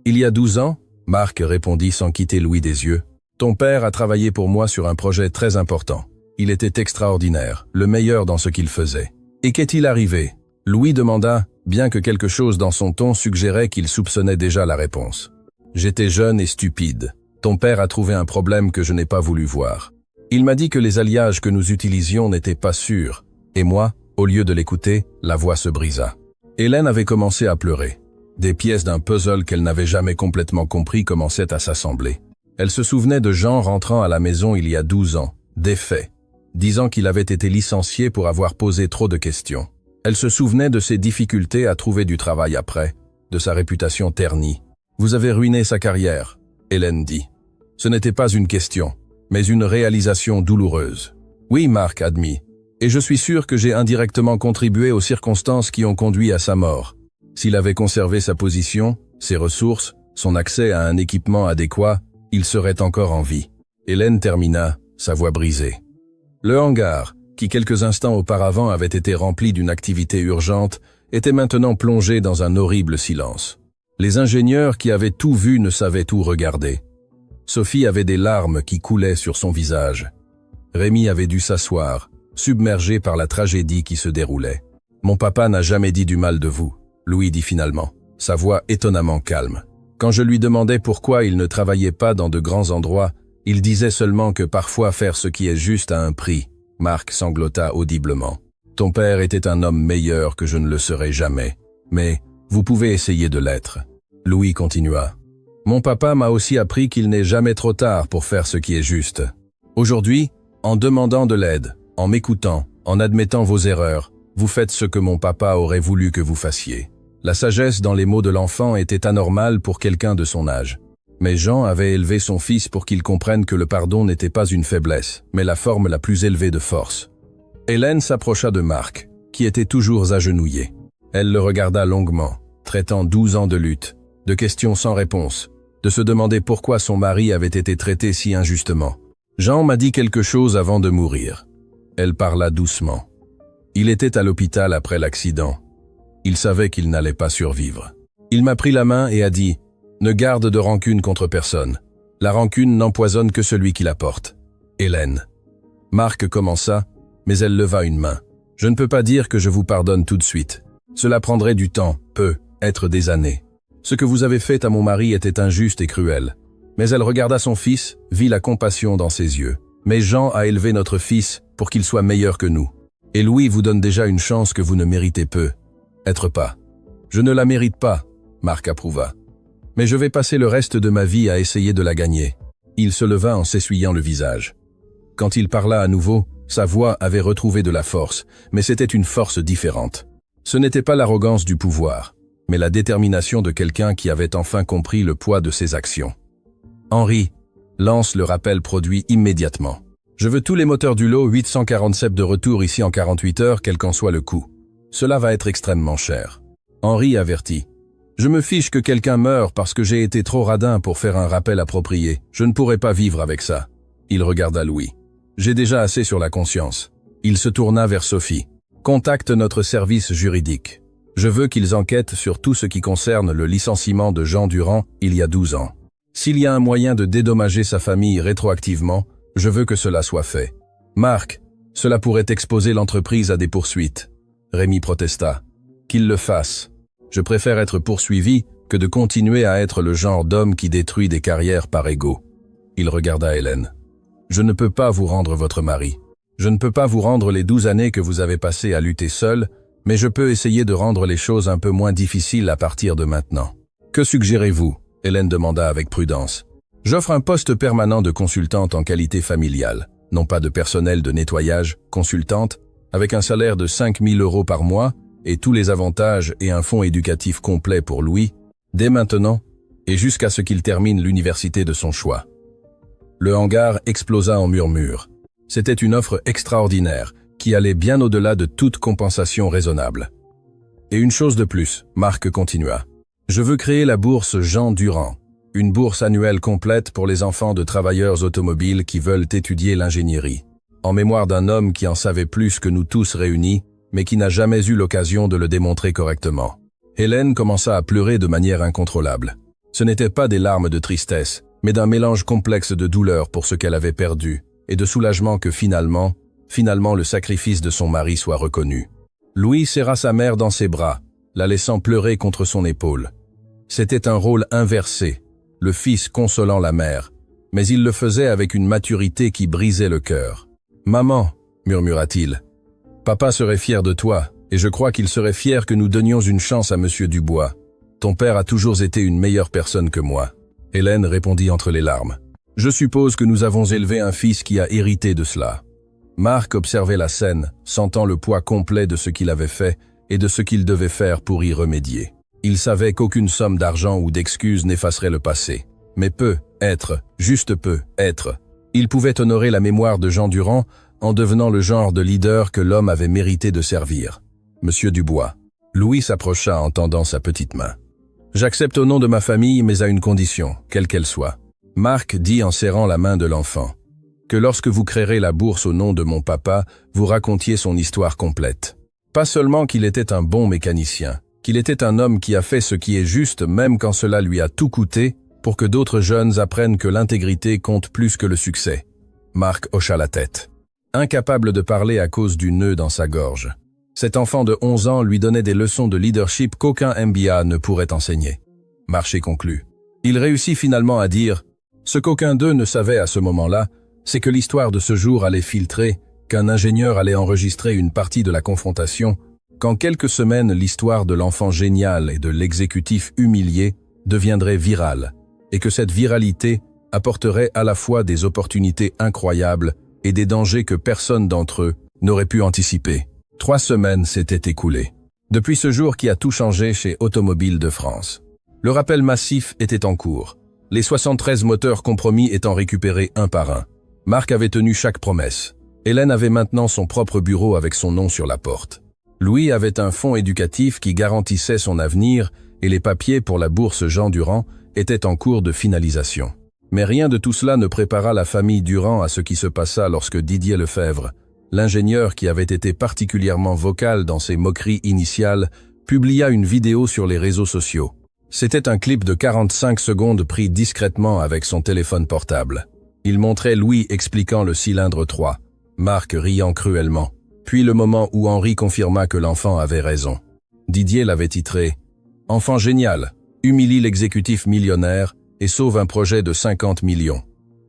Speaker 1: « Il y a 12 ans, » Marc répondit sans quitter Louis des yeux. « Ton père a travaillé pour moi sur un projet très important. Il était extraordinaire, le meilleur dans ce qu'il faisait. Et qu'est-il arrivé ?» Louis demanda, bien que quelque chose dans son ton suggérait qu'il soupçonnait déjà la réponse. « J'étais jeune et stupide. Ton père a trouvé un problème que je n'ai pas voulu voir. Il m'a dit que les alliages que nous utilisions n'étaient pas sûrs. Et moi, au lieu de l'écouter, la voix se brisa. » Hélène avait commencé à pleurer. Des pièces d'un puzzle qu'elle n'avait jamais complètement compris commençaient à s'assembler. Elle se souvenait de Jean rentrant à la maison il y a 12 ans, défait, disant qu'il avait été licencié pour avoir posé trop de questions. Elle se souvenait de ses difficultés à trouver du travail après, de sa réputation ternie. « Vous avez ruiné sa carrière », Hélène dit. Ce n'était pas une question, mais une réalisation douloureuse. « Oui, Marc admit, et je suis sûr que j'ai indirectement contribué aux circonstances qui ont conduit à sa mort. S'il avait conservé sa position, ses ressources, son accès à un équipement adéquat, il serait encore en vie. » Hélène termina, sa voix brisée. Le hangar, qui quelques instants auparavant avait été rempli d'une activité urgente, était maintenant plongé dans un horrible silence. Les ingénieurs qui avaient tout vu ne savaient où regarder. Sophie avait des larmes qui coulaient sur son visage. Rémi avait dû s'asseoir, submergé par la tragédie qui se déroulait. « Mon papa n'a jamais dit du mal de vous. » Louis dit finalement, sa voix étonnamment calme. Quand je lui demandais pourquoi il ne travaillait pas dans de grands endroits, il disait seulement que parfois faire ce qui est juste a un prix. Marc sanglota audiblement. Ton père était un homme meilleur que je ne le serai jamais, mais vous pouvez essayer de l'être. Louis continua. Mon papa m'a aussi appris qu'il n'est jamais trop tard pour faire ce qui est juste. Aujourd'hui, en demandant de l'aide, en m'écoutant, en admettant vos erreurs, vous faites ce que mon papa aurait voulu que vous fassiez. La sagesse dans les mots de l'enfant était anormale pour quelqu'un de son âge. Mais Jean avait élevé son fils pour qu'il comprenne que le pardon n'était pas une faiblesse, mais la forme la plus élevée de force. Hélène s'approcha de Marc, qui était toujours agenouillé. Elle le regarda longuement, traitant 12 ans de lutte, de questions sans réponse, de se demander pourquoi son mari avait été traité si injustement. Jean m'a dit quelque chose avant de mourir. Elle parla doucement. Il était à l'hôpital après l'accident. Il savait qu'il n'allait pas survivre. Il m'a pris la main et a dit « Ne garde de rancune contre personne. La rancune n'empoisonne que celui qui la porte. Hélène. Marc commença, mais elle leva une main. Je ne peux pas dire que je vous pardonne tout de suite. Cela prendrait du temps, peut-être des années. Ce que vous avez fait à mon mari était injuste et cruel. Mais elle regarda son fils, vit la compassion dans ses yeux. Mais Jean a élevé notre fils pour qu'il soit meilleur que nous. Et Louis vous donne déjà une chance que vous ne méritez peut-être pas. Je ne la mérite pas, Marc approuva. Mais je vais passer le reste de ma vie à essayer de la gagner. Il se leva en s'essuyant le visage. Quand il parla à nouveau, sa voix avait retrouvé de la force, mais c'était une force différente. Ce n'était pas l'arrogance du pouvoir, mais la détermination de quelqu'un qui avait enfin compris le poids de ses actions. Henri, lance le rappel produit immédiatement. Je veux tous les moteurs du lot 847 de retour ici en 48 heures, quel qu'en soit le coût. Cela va être extrêmement cher. Henri avertit. Je me fiche que quelqu'un meure parce que j'ai été trop radin pour faire un rappel approprié. Je ne pourrai pas vivre avec ça. Il regarda Louis. J'ai déjà assez sur la conscience. Il se tourna vers Sophie. Contacte notre service juridique. Je veux qu'ils enquêtent sur tout ce qui concerne le licenciement de Jean Durand il y a 12 ans. S'il y a un moyen de dédommager sa famille rétroactivement, je veux que cela soit fait. Marc, cela pourrait exposer l'entreprise à des poursuites. Rémi protesta. Qu'il le fasse. Je préfère être poursuivi que de continuer à être le genre d'homme qui détruit des carrières par ego. Il regarda Hélène. Je ne peux pas vous rendre votre mari. Je ne peux pas vous rendre les 12 années que vous avez passées à lutter seul, mais je peux essayer de rendre les choses un peu moins difficiles à partir de maintenant. Que suggérez-vous? Hélène demanda avec prudence. J'offre un poste permanent de consultante en qualité familiale, non pas de personnel de nettoyage, consultante, avec un salaire de 5 000 € par mois et tous les avantages et un fonds éducatif complet pour Louis, dès maintenant et jusqu'à ce qu'il termine l'université de son choix. Le hangar explosa en murmures. C'était une offre extraordinaire qui allait bien au-delà de toute compensation raisonnable. Et une chose de plus, Marc continua. Je veux créer la bourse Jean Durand, une bourse annuelle complète pour les enfants de travailleurs automobiles qui veulent étudier l'ingénierie, en mémoire d'un homme qui en savait plus que nous tous réunis, mais qui n'a jamais eu l'occasion de le démontrer correctement. Hélène commença à pleurer de manière incontrôlable. Ce n'était pas des larmes de tristesse, mais d'un mélange complexe de douleur pour ce qu'elle avait perdu, et de soulagement que finalement le sacrifice de son mari soit reconnu. Louis serra sa mère dans ses bras, la laissant pleurer contre son épaule. C'était un rôle inversé, le fils consolant la mère, mais il le faisait avec une maturité qui brisait le cœur. « Maman, murmura-t-il, papa serait fier de toi, et je crois qu'il serait fier que nous donnions une chance à Monsieur Dubois. Ton père a toujours été une meilleure personne que moi. » Hélène répondit entre les larmes. « Je suppose que nous avons élevé un fils qui a hérité de cela. » Marc observait la scène, sentant le poids complet de ce qu'il avait fait et de ce qu'il devait faire pour y remédier. Il savait qu'aucune somme d'argent ou d'excuses n'effacerait le passé. Mais juste peut-être, il pouvait honorer la mémoire de Jean Durand en devenant le genre de leader que l'homme avait mérité de servir. Monsieur Dubois. Louis s'approcha en tendant sa petite main. J'accepte au nom de ma famille, mais à une condition, quelle qu'elle soit. Marc dit en serrant la main de l'enfant. Que lorsque vous créerez la bourse au nom de mon papa, vous racontiez son histoire complète. Pas seulement qu'il était un bon mécanicien, qu'il était un homme qui a fait ce qui est juste même quand cela lui a tout coûté, pour que d'autres jeunes apprennent que l'intégrité compte plus que le succès. Marc hocha la tête. Incapable de parler à cause du nœud dans sa gorge. Cet enfant de 11 ans lui donnait des leçons de leadership qu'aucun MBA ne pourrait enseigner. Marché conclu. Il réussit finalement à dire « Ce qu'aucun d'eux ne savait à ce moment-là, c'est que l'histoire de ce jour allait filtrer, qu'un ingénieur allait enregistrer une partie de la confrontation, qu'en quelques semaines l'histoire de l'enfant génial et de l'exécutif humilié deviendrait virale, et que cette viralité apporterait à la fois des opportunités incroyables et des dangers que personne d'entre eux n'aurait pu anticiper. 3 semaines s'étaient écoulées. Depuis ce jour qui a tout changé chez Automobile de France. Le rappel massif était en cours, les 73 moteurs compromis étant récupérés un par un. Marc avait tenu chaque promesse. Hélène avait maintenant son propre bureau avec son nom sur la porte. Louis avait un fonds éducatif qui garantissait son avenir et les papiers pour la bourse Jean Durand étaient en cours de finalisation. Mais rien de tout cela ne prépara la famille Durand à ce qui se passa lorsque Didier Lefebvre, l'ingénieur qui avait été particulièrement vocal dans ses moqueries initiales, publia une vidéo sur les réseaux sociaux. C'était un clip de 45 secondes pris discrètement avec son téléphone portable. Il montrait Louis expliquant le cylindre 3, Marc riant cruellement. Puis le moment où Henri confirma que l'enfant avait raison. Didier l'avait titré « Enfant génial, humilie l'exécutif millionnaire et sauve un projet de 50 millions ».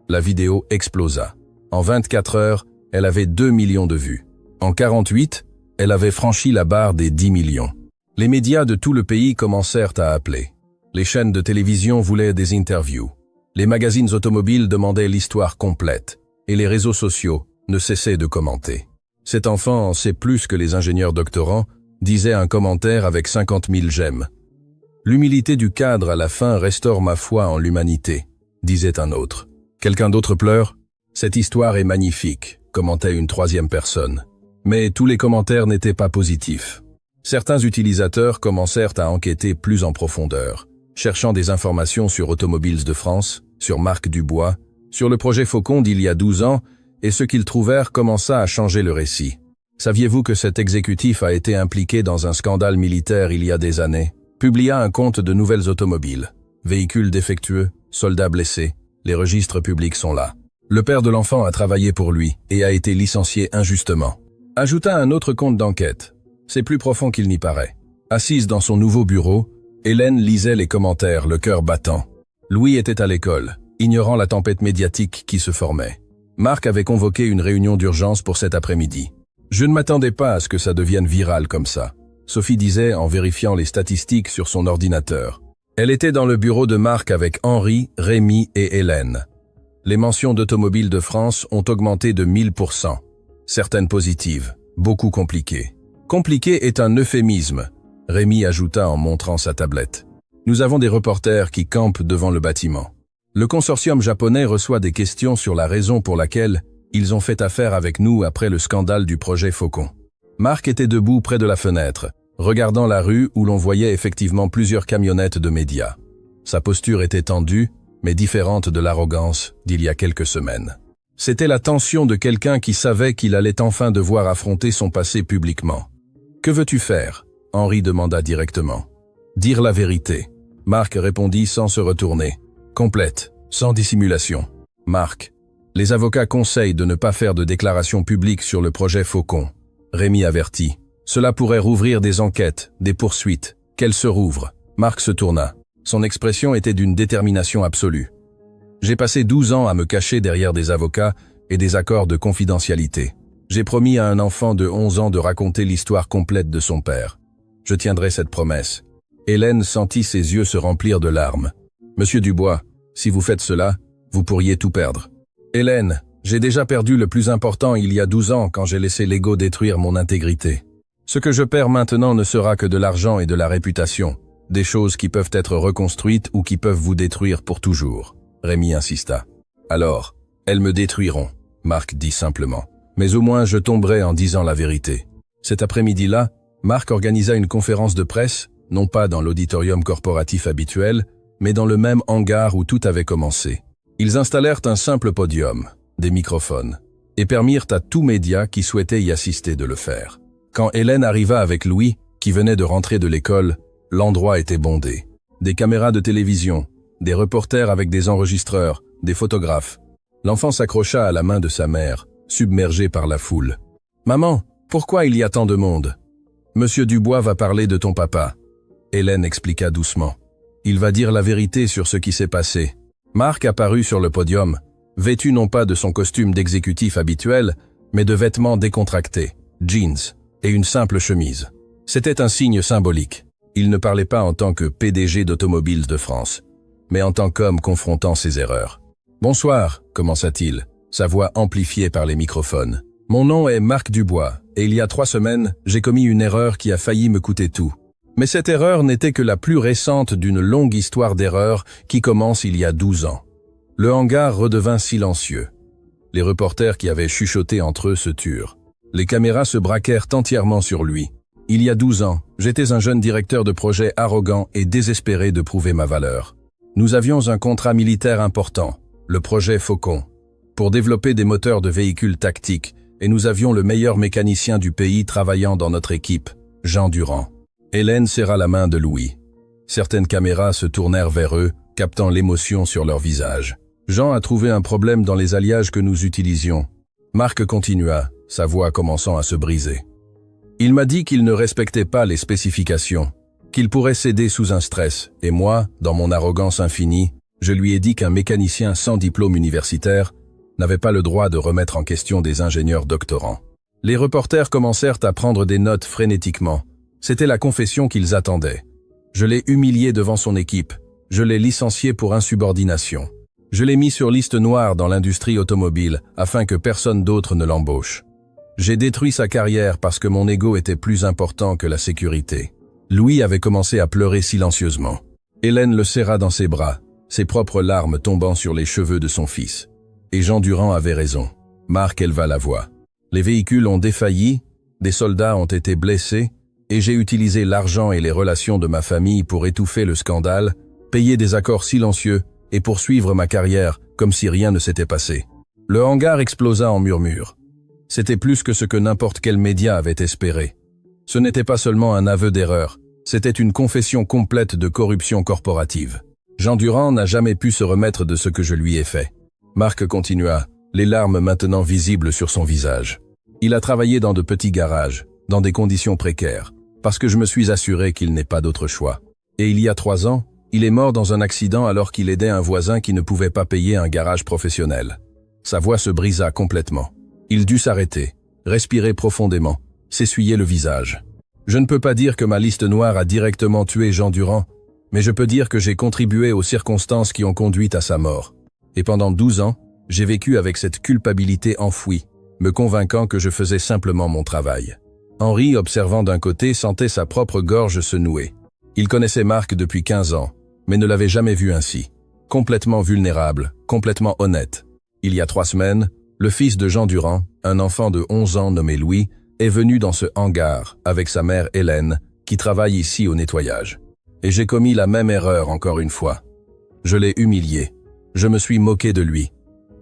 Speaker 1: La vidéo explosa. En 24 heures, elle avait 2 millions de vues. En 48, elle avait franchi la barre des 10 millions. Les médias de tout le pays commencèrent à appeler. Les chaînes de télévision voulaient des interviews. Les magazines automobiles demandaient l'histoire complète. Et les réseaux sociaux ne cessaient de commenter. « Cet enfant en sait plus que les ingénieurs doctorants », disait un commentaire avec 50 000 j'aime. « L'humilité du cadre à la fin restaure ma foi en l'humanité », disait un autre. « Quelqu'un d'autre pleure ? Cette histoire est magnifique », commentait une troisième personne. Mais tous les commentaires n'étaient pas positifs. Certains utilisateurs commencèrent à enquêter plus en profondeur, cherchant des informations sur Automobiles de France, sur Marc Dubois, sur le projet Faucon d'il y a 12 ans, et ce qu'ils trouvèrent commença à changer le récit. Saviez-vous que cet exécutif a été impliqué dans un scandale militaire il y a des années? Publia un compte de nouvelles automobiles. Véhicules défectueux, soldats blessés, les registres publics sont là. Le père de l'enfant a travaillé pour lui et a été licencié injustement. Ajouta un autre compte d'enquête. C'est plus profond qu'il n'y paraît. Assise dans son nouveau bureau, Hélène lisait les commentaires, le cœur battant. Louis était à l'école, ignorant la tempête médiatique qui se formait. Marc avait convoqué une réunion d'urgence pour cet après-midi. « Je ne m'attendais pas à ce que ça devienne viral comme ça », Sophie disait en vérifiant les statistiques sur son ordinateur. Elle était dans le bureau de Marc avec Henri, Rémi et Hélène. Les mentions d'Automobiles de France ont augmenté de 1000%. Certaines positives, beaucoup compliquées. Compliqué est un euphémisme, Rémi ajouta en montrant sa tablette. Nous avons des reporters qui campent devant le bâtiment. Le consortium japonais reçoit des questions sur la raison pour laquelle ils ont fait affaire avec nous après le scandale du projet Faucon. Marc était debout près de la fenêtre, regardant la rue où l'on voyait effectivement plusieurs camionnettes de médias. Sa posture était tendue, mais différente de l'arrogance d'il y a quelques semaines. C'était la tension de quelqu'un qui savait qu'il allait enfin devoir affronter son passé publiquement. « Que veux-tu faire ?» Henri demanda directement. « Dire la vérité. » Marc répondit sans se retourner. Complète, sans dissimulation. Marc. Les avocats conseillent de ne pas faire de déclaration publique sur le projet Faucon. Rémi avertit. Cela pourrait rouvrir des enquêtes, des poursuites. Qu'elles se rouvrent. Marc se tourna. Son expression était d'une détermination absolue. J'ai passé 12 ans à me cacher derrière des avocats et des accords de confidentialité. J'ai promis à un enfant de 11 ans de raconter l'histoire complète de son père. Je tiendrai cette promesse. Hélène sentit ses yeux se remplir de larmes. Monsieur Dubois, si vous faites cela, vous pourriez tout perdre. Hélène, j'ai déjà perdu le plus important il y a 12 ans quand j'ai laissé l'ego détruire mon intégrité. Ce que je perds maintenant ne sera que de l'argent et de la réputation, des choses qui peuvent être reconstruites ou qui peuvent vous détruire pour toujours. Rémi insista. Alors, elles me détruiront, Marc dit simplement. Mais au moins je tomberai en disant la vérité. Cet après-midi-là, Marc organisa une conférence de presse, non pas dans l'auditorium corporatif habituel, mais dans le même hangar où tout avait commencé. Ils installèrent un simple podium, des microphones, et permirent à tout média qui souhaitait y assister de le faire. Quand Hélène arriva avec Louis, qui venait de rentrer de l'école, l'endroit était bondé. Des caméras de télévision, des reporters avec des enregistreurs, des photographes. L'enfant s'accrocha à la main de sa mère, submergé par la foule. « Maman, pourquoi il y a tant de monde ? Monsieur Dubois va parler de ton papa. » Hélène expliqua doucement. Il va dire la vérité sur ce qui s'est passé. Marc apparut sur le podium, vêtu non pas de son costume d'exécutif habituel, mais de vêtements décontractés, jeans et une simple chemise. C'était un signe symbolique. Il ne parlait pas en tant que PDG d'Automobiles de France, mais en tant qu'homme confrontant ses erreurs. « Bonsoir », commença-t-il, sa voix amplifiée par les microphones. « Mon nom est Marc Dubois, et il y a 3 semaines, j'ai commis une erreur qui a failli me coûter tout. Mais cette erreur n'était que la plus récente d'une longue histoire d'erreurs qui commence il y a 12 ans. Le hangar redevint silencieux. Les reporters qui avaient chuchoté entre eux se turent. Les caméras se braquèrent entièrement sur lui. Il y a 12 ans, j'étais un jeune directeur de projet arrogant et désespéré de prouver ma valeur. Nous avions un contrat militaire important, le projet Faucon, pour développer des moteurs de véhicules tactiques, et nous avions le meilleur mécanicien du pays travaillant dans notre équipe, Jean Durand. Hélène serra la main de Louis. Certaines caméras se tournèrent vers eux, captant l'émotion sur leur visage. Jean a trouvé un problème dans les alliages que nous utilisions. Marc continua, sa voix commençant à se briser. Il m'a dit qu'il ne respectait pas les spécifications, qu'il pourrait céder sous un stress, et moi, dans mon arrogance infinie, je lui ai dit qu'un mécanicien sans diplôme universitaire n'avait pas le droit de remettre en question des ingénieurs doctorants. Les reporters commencèrent à prendre des notes frénétiquement. C'était la confession qu'ils attendaient. Je l'ai humilié devant son équipe. Je l'ai licencié pour insubordination. Je l'ai mis sur liste noire dans l'industrie automobile afin que personne d'autre ne l'embauche. J'ai détruit sa carrière parce que mon ego était plus important que la sécurité. Louis avait commencé à pleurer silencieusement. Hélène le serra dans ses bras, ses propres larmes tombant sur les cheveux de son fils. Et Jean Durand avait raison. Marc éleva la voix. Les véhicules ont défailli, des soldats ont été blessés, et j'ai utilisé l'argent et les relations de ma famille pour étouffer le scandale, payer des accords silencieux et poursuivre ma carrière comme si rien ne s'était passé. Le hangar explosa en murmures. C'était plus que ce que n'importe quel média avait espéré. Ce n'était pas seulement un aveu d'erreur, c'était une confession complète de corruption corporative. Jean Durand n'a jamais pu se remettre de ce que je lui ai fait. Marc continua, les larmes maintenant visibles sur son visage. Il a travaillé dans de petits garages, dans des conditions précaires, parce que je me suis assuré qu'il n'ait pas d'autre choix. Et il y a 3 ans, il est mort dans un accident alors qu'il aidait un voisin qui ne pouvait pas payer un garage professionnel. Sa voix se brisa complètement. Il dut s'arrêter, respirer profondément, s'essuyer le visage. Je ne peux pas dire que ma liste noire a directement tué Jean Durand, mais je peux dire que j'ai contribué aux circonstances qui ont conduit à sa mort. Et pendant 12 ans, j'ai vécu avec cette culpabilité enfouie, me convainquant que je faisais simplement mon travail. Henri, observant d'un côté, sentait sa propre gorge se nouer. Il connaissait Marc depuis 15 ans, mais ne l'avait jamais vu ainsi. Complètement vulnérable, complètement honnête. Il y a 3 semaines, le fils de Jean Durand, un enfant de 11 ans nommé Louis, est venu dans ce hangar avec sa mère Hélène, qui travaille ici au nettoyage. Et j'ai commis la même erreur encore une fois. Je l'ai humilié. Je me suis moqué de lui.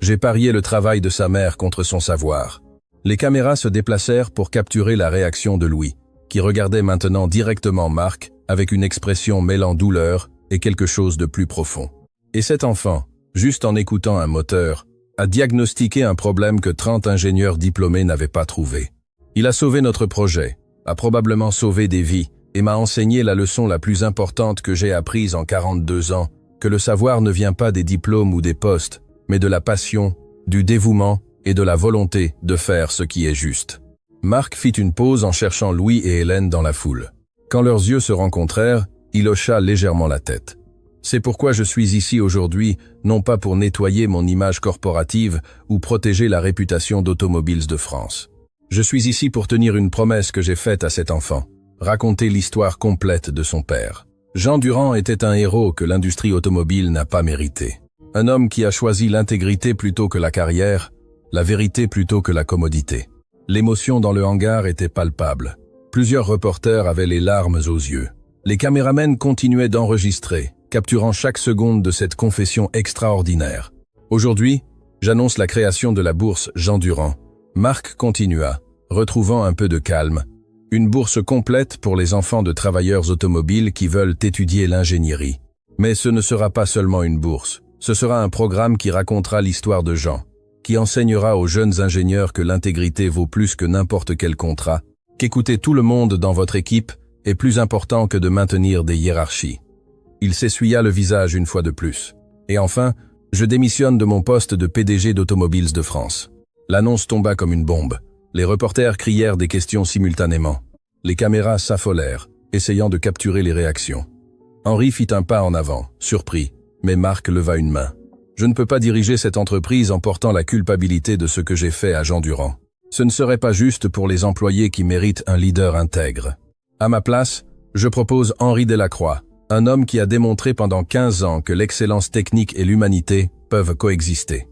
Speaker 1: J'ai parié le travail de sa mère contre son savoir. Les caméras se déplacèrent pour capturer la réaction de Louis, qui regardait maintenant directement Marc avec une expression mêlant douleur et quelque chose de plus profond. Et cet enfant, juste en écoutant un moteur, a diagnostiqué un problème que 30 ingénieurs diplômés n'avaient pas trouvé. Il a sauvé notre projet, a probablement sauvé des vies et m'a enseigné la leçon la plus importante que j'ai apprise en 42 ans, que le savoir ne vient pas des diplômes ou des postes, mais de la passion, du dévouement et de la volonté de faire ce qui est juste. Marc fit une pause en cherchant Louis et Hélène dans la foule. Quand leurs yeux se rencontrèrent, il hocha légèrement la tête. C'est pourquoi je suis ici aujourd'hui, non pas pour nettoyer mon image corporative ou protéger la réputation d'Automobiles de France. Je suis ici pour tenir une promesse que j'ai faite à cet enfant, raconter l'histoire complète de son père. Jean Durand était un héros que l'industrie automobile n'a pas mérité. Un homme qui a choisi l'intégrité plutôt que la carrière, la vérité plutôt que la commodité. L'émotion dans le hangar était palpable. Plusieurs reporters avaient les larmes aux yeux. Les caméramens continuaient d'enregistrer, capturant chaque seconde de cette confession extraordinaire. Aujourd'hui, j'annonce la création de la bourse Jean Durand. Marc continua, retrouvant un peu de calme. Une bourse complète pour les enfants de travailleurs automobiles qui veulent étudier l'ingénierie. Mais ce ne sera pas seulement une bourse. Ce sera un programme qui racontera l'histoire de Jean, qui enseignera aux jeunes ingénieurs que l'intégrité vaut plus que n'importe quel contrat, qu'écouter tout le monde dans votre équipe est plus important que de maintenir des hiérarchies. Il s'essuya le visage une fois de plus. Et enfin, je démissionne de mon poste de PDG d'Automobiles de France. L'annonce tomba comme une bombe. Les reporters crièrent des questions simultanément. Les caméras s'affolèrent, essayant de capturer les réactions. Henri fit un pas en avant, surpris, mais Marc leva une main. Je ne peux pas diriger cette entreprise en portant la culpabilité de ce que j'ai fait à Jean Durand. Ce ne serait pas juste pour les employés qui méritent un leader intègre. À ma place, je propose Henri Delacroix, un homme qui a démontré pendant 15 ans que l'excellence technique et l'humanité peuvent coexister.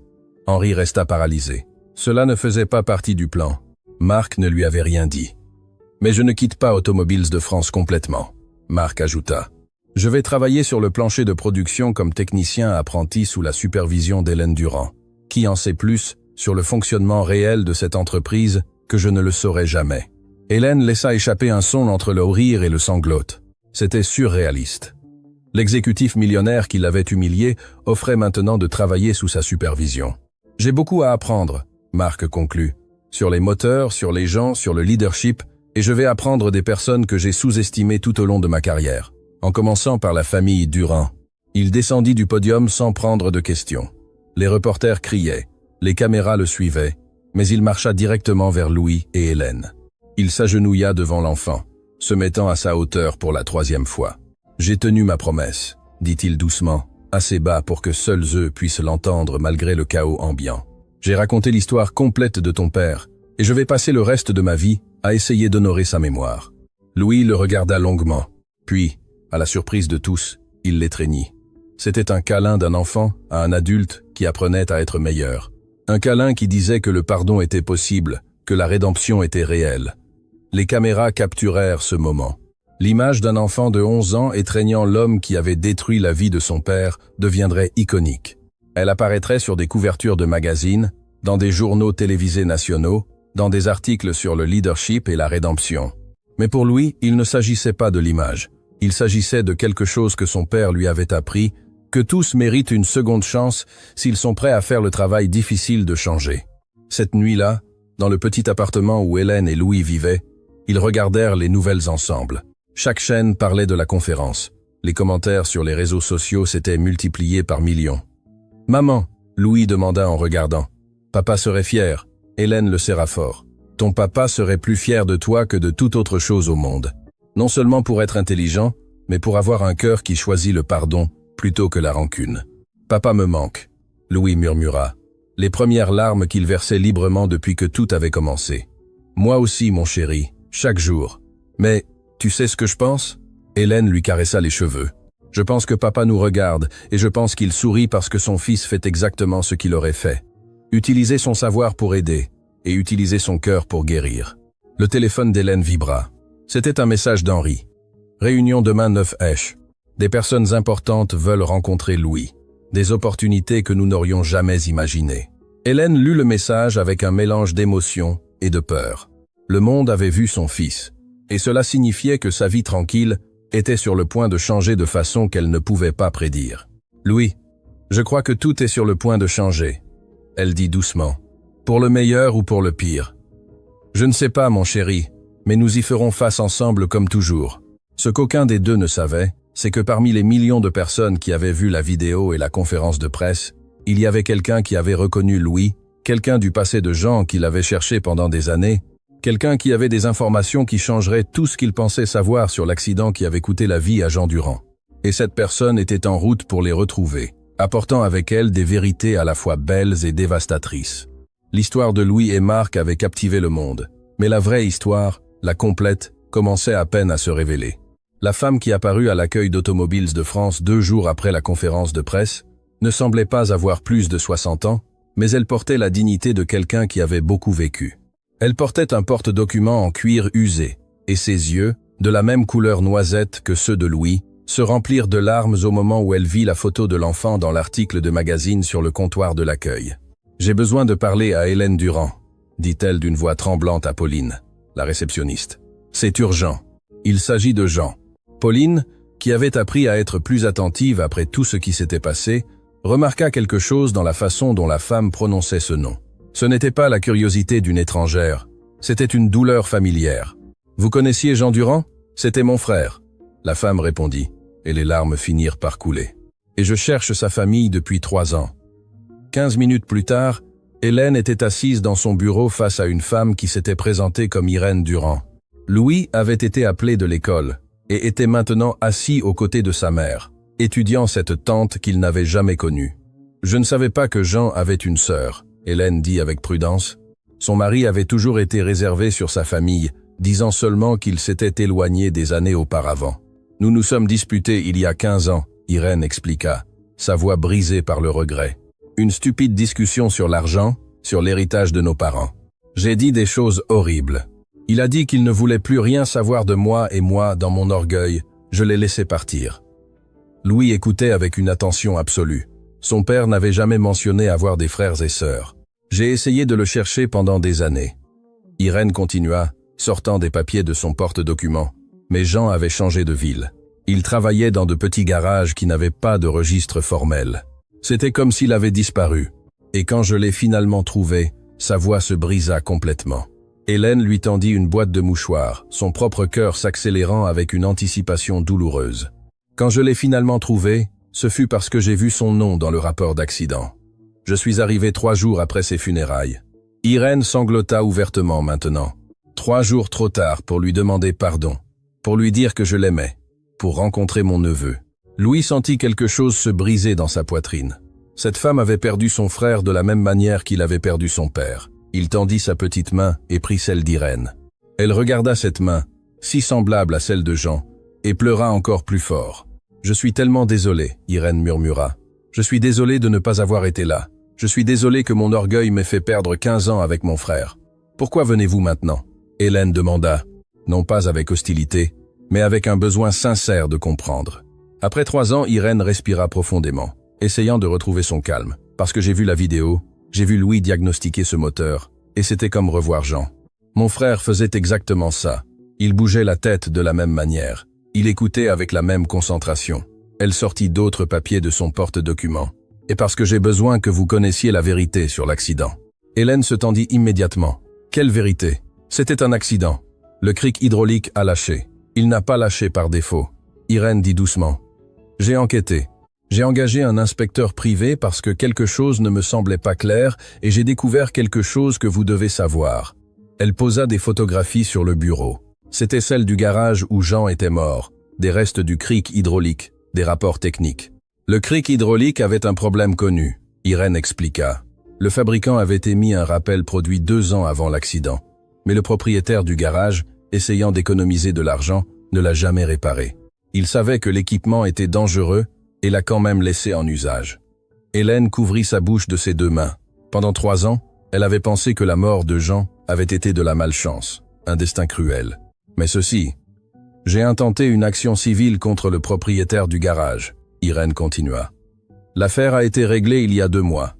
Speaker 1: Henri resta paralysé. Cela ne faisait pas partie du plan. Marc ne lui avait rien dit. Mais je ne quitte pas Automobiles de France complètement. Marc ajouta. Je vais travailler sur le plancher de production comme technicien apprenti sous la supervision d'Hélène Durand. Qui en sait plus sur le fonctionnement réel de cette entreprise que je ne le saurai jamais. Hélène laissa échapper un son entre le rire et le sanglote. C'était surréaliste. L'exécutif millionnaire qui l'avait humilié offrait maintenant de travailler sous sa supervision. « J'ai beaucoup à apprendre », Mark conclut, « sur les moteurs, sur les gens, sur le leadership, et je vais apprendre des personnes que j'ai sous-estimées tout au long de ma carrière, en commençant par la famille Durand. » Il descendit du podium sans prendre de questions. Les reporters criaient, les caméras le suivaient, mais il marcha directement vers Louis et Hélène. Il s'agenouilla devant l'enfant, se mettant à sa hauteur pour la 3e fois. « J'ai tenu ma promesse », dit-il doucement, assez bas pour que seuls eux puissent l'entendre malgré le chaos ambiant. « J'ai raconté l'histoire complète de ton père, et je vais passer le reste de ma vie à essayer d'honorer sa mémoire. » Louis le regarda longuement, puis, à la surprise de tous, il l'étreignit. C'était un câlin d'un enfant à un adulte qui apprenait à être meilleur. Un câlin qui disait que le pardon était possible, que la rédemption était réelle. Les caméras capturèrent ce moment. L'image d'un enfant de 11 ans étreignant l'homme qui avait détruit la vie de son père deviendrait iconique. Elle apparaîtrait sur des couvertures de magazines, dans des journaux télévisés nationaux, dans des articles sur le leadership et la rédemption. Mais pour Louis, il ne s'agissait pas de l'image. Il s'agissait de quelque chose que son père lui avait appris, que tous méritent une seconde chance s'ils sont prêts à faire le travail difficile de changer. Cette nuit-là, dans le petit appartement où Hélène et Louis vivaient, ils regardèrent les nouvelles ensemble. Chaque chaîne parlait de la conférence. Les commentaires sur les réseaux sociaux s'étaient multipliés par millions. « Maman », Louis demanda en regardant. « Papa serait fier. » Hélène le serra fort. « Ton papa serait plus fier de toi que de toute autre chose au monde. Non seulement pour être intelligent, mais pour avoir un cœur qui choisit le pardon plutôt que la rancune. « Papa me manque », Louis murmura, les premières larmes qu'il versait librement depuis que tout avait commencé. « Moi aussi, mon chéri, chaque jour. Mais, tu sais ce que je pense ?» Hélène lui caressa les cheveux. « Je pense que papa nous regarde, et je pense qu'il sourit parce que son fils fait exactement ce qu'il aurait fait. Utiliser son savoir pour aider, et utiliser son cœur pour guérir. » Le téléphone d'Hélène vibra. C'était un message d'Henri. « Réunion demain 9 H. Des personnes importantes veulent rencontrer Louis. Des opportunités que nous n'aurions jamais imaginées. » Hélène lut le message avec un mélange d'émotion et de peur. Le monde avait vu son fils, et cela signifiait que sa vie tranquille était sur le point de changer de façon qu'elle ne pouvait pas prédire. « Louis, je crois que tout est sur le point de changer, » elle dit doucement. « Pour le meilleur ou pour le pire. Je ne sais pas, mon chéri, mais nous y ferons face ensemble comme toujours. » Ce qu'aucun des deux ne savait, c'est que parmi les millions de personnes qui avaient vu la vidéo et la conférence de presse, il y avait quelqu'un qui avait reconnu Louis, quelqu'un du passé de Jean qu'il avait cherché pendant des années, quelqu'un qui avait des informations qui changeraient tout ce qu'il pensait savoir sur l'accident qui avait coûté la vie à Jean Durand. Et cette personne était en route pour les retrouver, apportant avec elle des vérités à la fois belles et dévastatrices. L'histoire de Louis et Mark avait captivé le monde, mais la vraie histoire, la complète, commençait à peine à se révéler. La femme qui apparut à l'accueil d'Automobiles de France 2 jours après la conférence de presse ne semblait pas avoir plus de 60 ans, mais elle portait la dignité de quelqu'un qui avait beaucoup vécu. Elle portait un porte-document en cuir usé, et ses yeux, de la même couleur noisette que ceux de Louis, se remplirent de larmes au moment où elle vit la photo de l'enfant dans l'article de magazine sur le comptoir de l'accueil. « J'ai besoin de parler à Hélène Durand », dit-elle d'une voix tremblante à Pauline, la réceptionniste. « C'est urgent. Il s'agit de Jean. » Pauline, qui avait appris à être plus attentive après tout ce qui s'était passé, remarqua quelque chose dans la façon dont la femme prononçait ce nom. Ce n'était pas la curiosité d'une étrangère, c'était une douleur familière. « Vous connaissiez Jean Durand ? C'était mon frère. » La femme répondit, et les larmes finirent par couler. « Et je cherche sa famille depuis 3 ans. » 15 minutes plus tard, Hélène était assise dans son bureau face à une femme qui s'était présentée comme Irène Durand. Louis avait été appelé de l'école et était maintenant assis aux côtés de sa mère, étudiant cette tante qu'il n'avait jamais connue. « Je ne savais pas que Jean avait une sœur », Hélène dit avec prudence. Son mari avait toujours été réservé sur sa famille, disant seulement qu'il s'était éloigné des années auparavant. « Nous nous sommes disputés il y a 15 ans, Irène expliqua, sa voix brisée par le regret. Une stupide discussion sur l'argent, sur l'héritage de nos parents. J'ai dit des choses horribles. Il a dit qu'il ne voulait plus rien savoir de moi et moi, dans mon orgueil, je l'ai laissé partir. » Louis écoutait avec une attention absolue. Son père n'avait jamais mentionné avoir des frères et sœurs. « J'ai essayé de le chercher pendant des années. » Irène continua, sortant des papiers de son porte-document. « Mais Jean avait changé de ville. Il travaillait dans de petits garages qui n'avaient pas de registre formel. C'était comme s'il avait disparu. Et quand je l'ai finalement trouvé, sa voix se brisa complètement. Hélène lui tendit une boîte de mouchoirs, son propre cœur s'accélérant avec une anticipation douloureuse. Quand je l'ai finalement trouvé, ce fut parce que j'ai vu son nom dans le rapport d'accident. Je suis arrivé 3 jours après ses funérailles. Irène sanglota ouvertement maintenant. 3 jours trop tard pour lui demander pardon, pour lui dire que je l'aimais, pour rencontrer mon neveu. Louis sentit quelque chose se briser dans sa poitrine. Cette femme avait perdu son frère de la même manière qu'il avait perdu son père. Il tendit sa petite main et prit celle d'Irène. Elle regarda cette main, si semblable à celle de Jean, et pleura encore plus fort. « Je suis tellement désolé, » Irène murmura. « Je suis désolé de ne pas avoir été là. Je suis désolé que mon orgueil m'ait fait perdre 15 ans avec mon frère. Pourquoi venez-vous maintenant ?» Hélène demanda, non pas avec hostilité, mais avec un besoin sincère de comprendre. Après 3 ans, Irène respira profondément, essayant de retrouver son calme. Parce que j'ai vu la vidéo, j'ai vu Louis diagnostiquer ce moteur, et c'était comme revoir Jean. Mon frère faisait exactement ça. Il bougeait la tête de la même manière. Il écoutait avec la même concentration. Elle sortit d'autres papiers de son porte-documents. Et parce que j'ai besoin que vous connaissiez la vérité sur l'accident. Hélène se tendit immédiatement. Quelle vérité? C'était un accident. Le cric hydraulique a lâché. Il n'a pas lâché par défaut. Irène dit doucement. J'ai enquêté. J'ai engagé un inspecteur privé parce que quelque chose ne me semblait pas clair et j'ai découvert quelque chose que vous devez savoir. Elle posa des photographies sur le bureau. C'était celle du garage où Jean était mort, des restes du cric hydraulique, des rapports techniques. Le cric hydraulique avait un problème connu, Irène expliqua. Le fabricant avait émis un rappel produit 2 ans avant l'accident. Mais le propriétaire du garage, essayant d'économiser de l'argent, ne l'a jamais réparé. Il savait que l'équipement était dangereux et l'a quand même laissé en usage. Hélène couvrit sa bouche de ses 2 mains. Pendant 3 ans, elle avait pensé que la mort de Jean avait été de la malchance, un destin cruel. Mais ceci, j'ai intenté une action civile contre le propriétaire du garage, Irène continua. L'affaire a été réglée il y a 2 mois.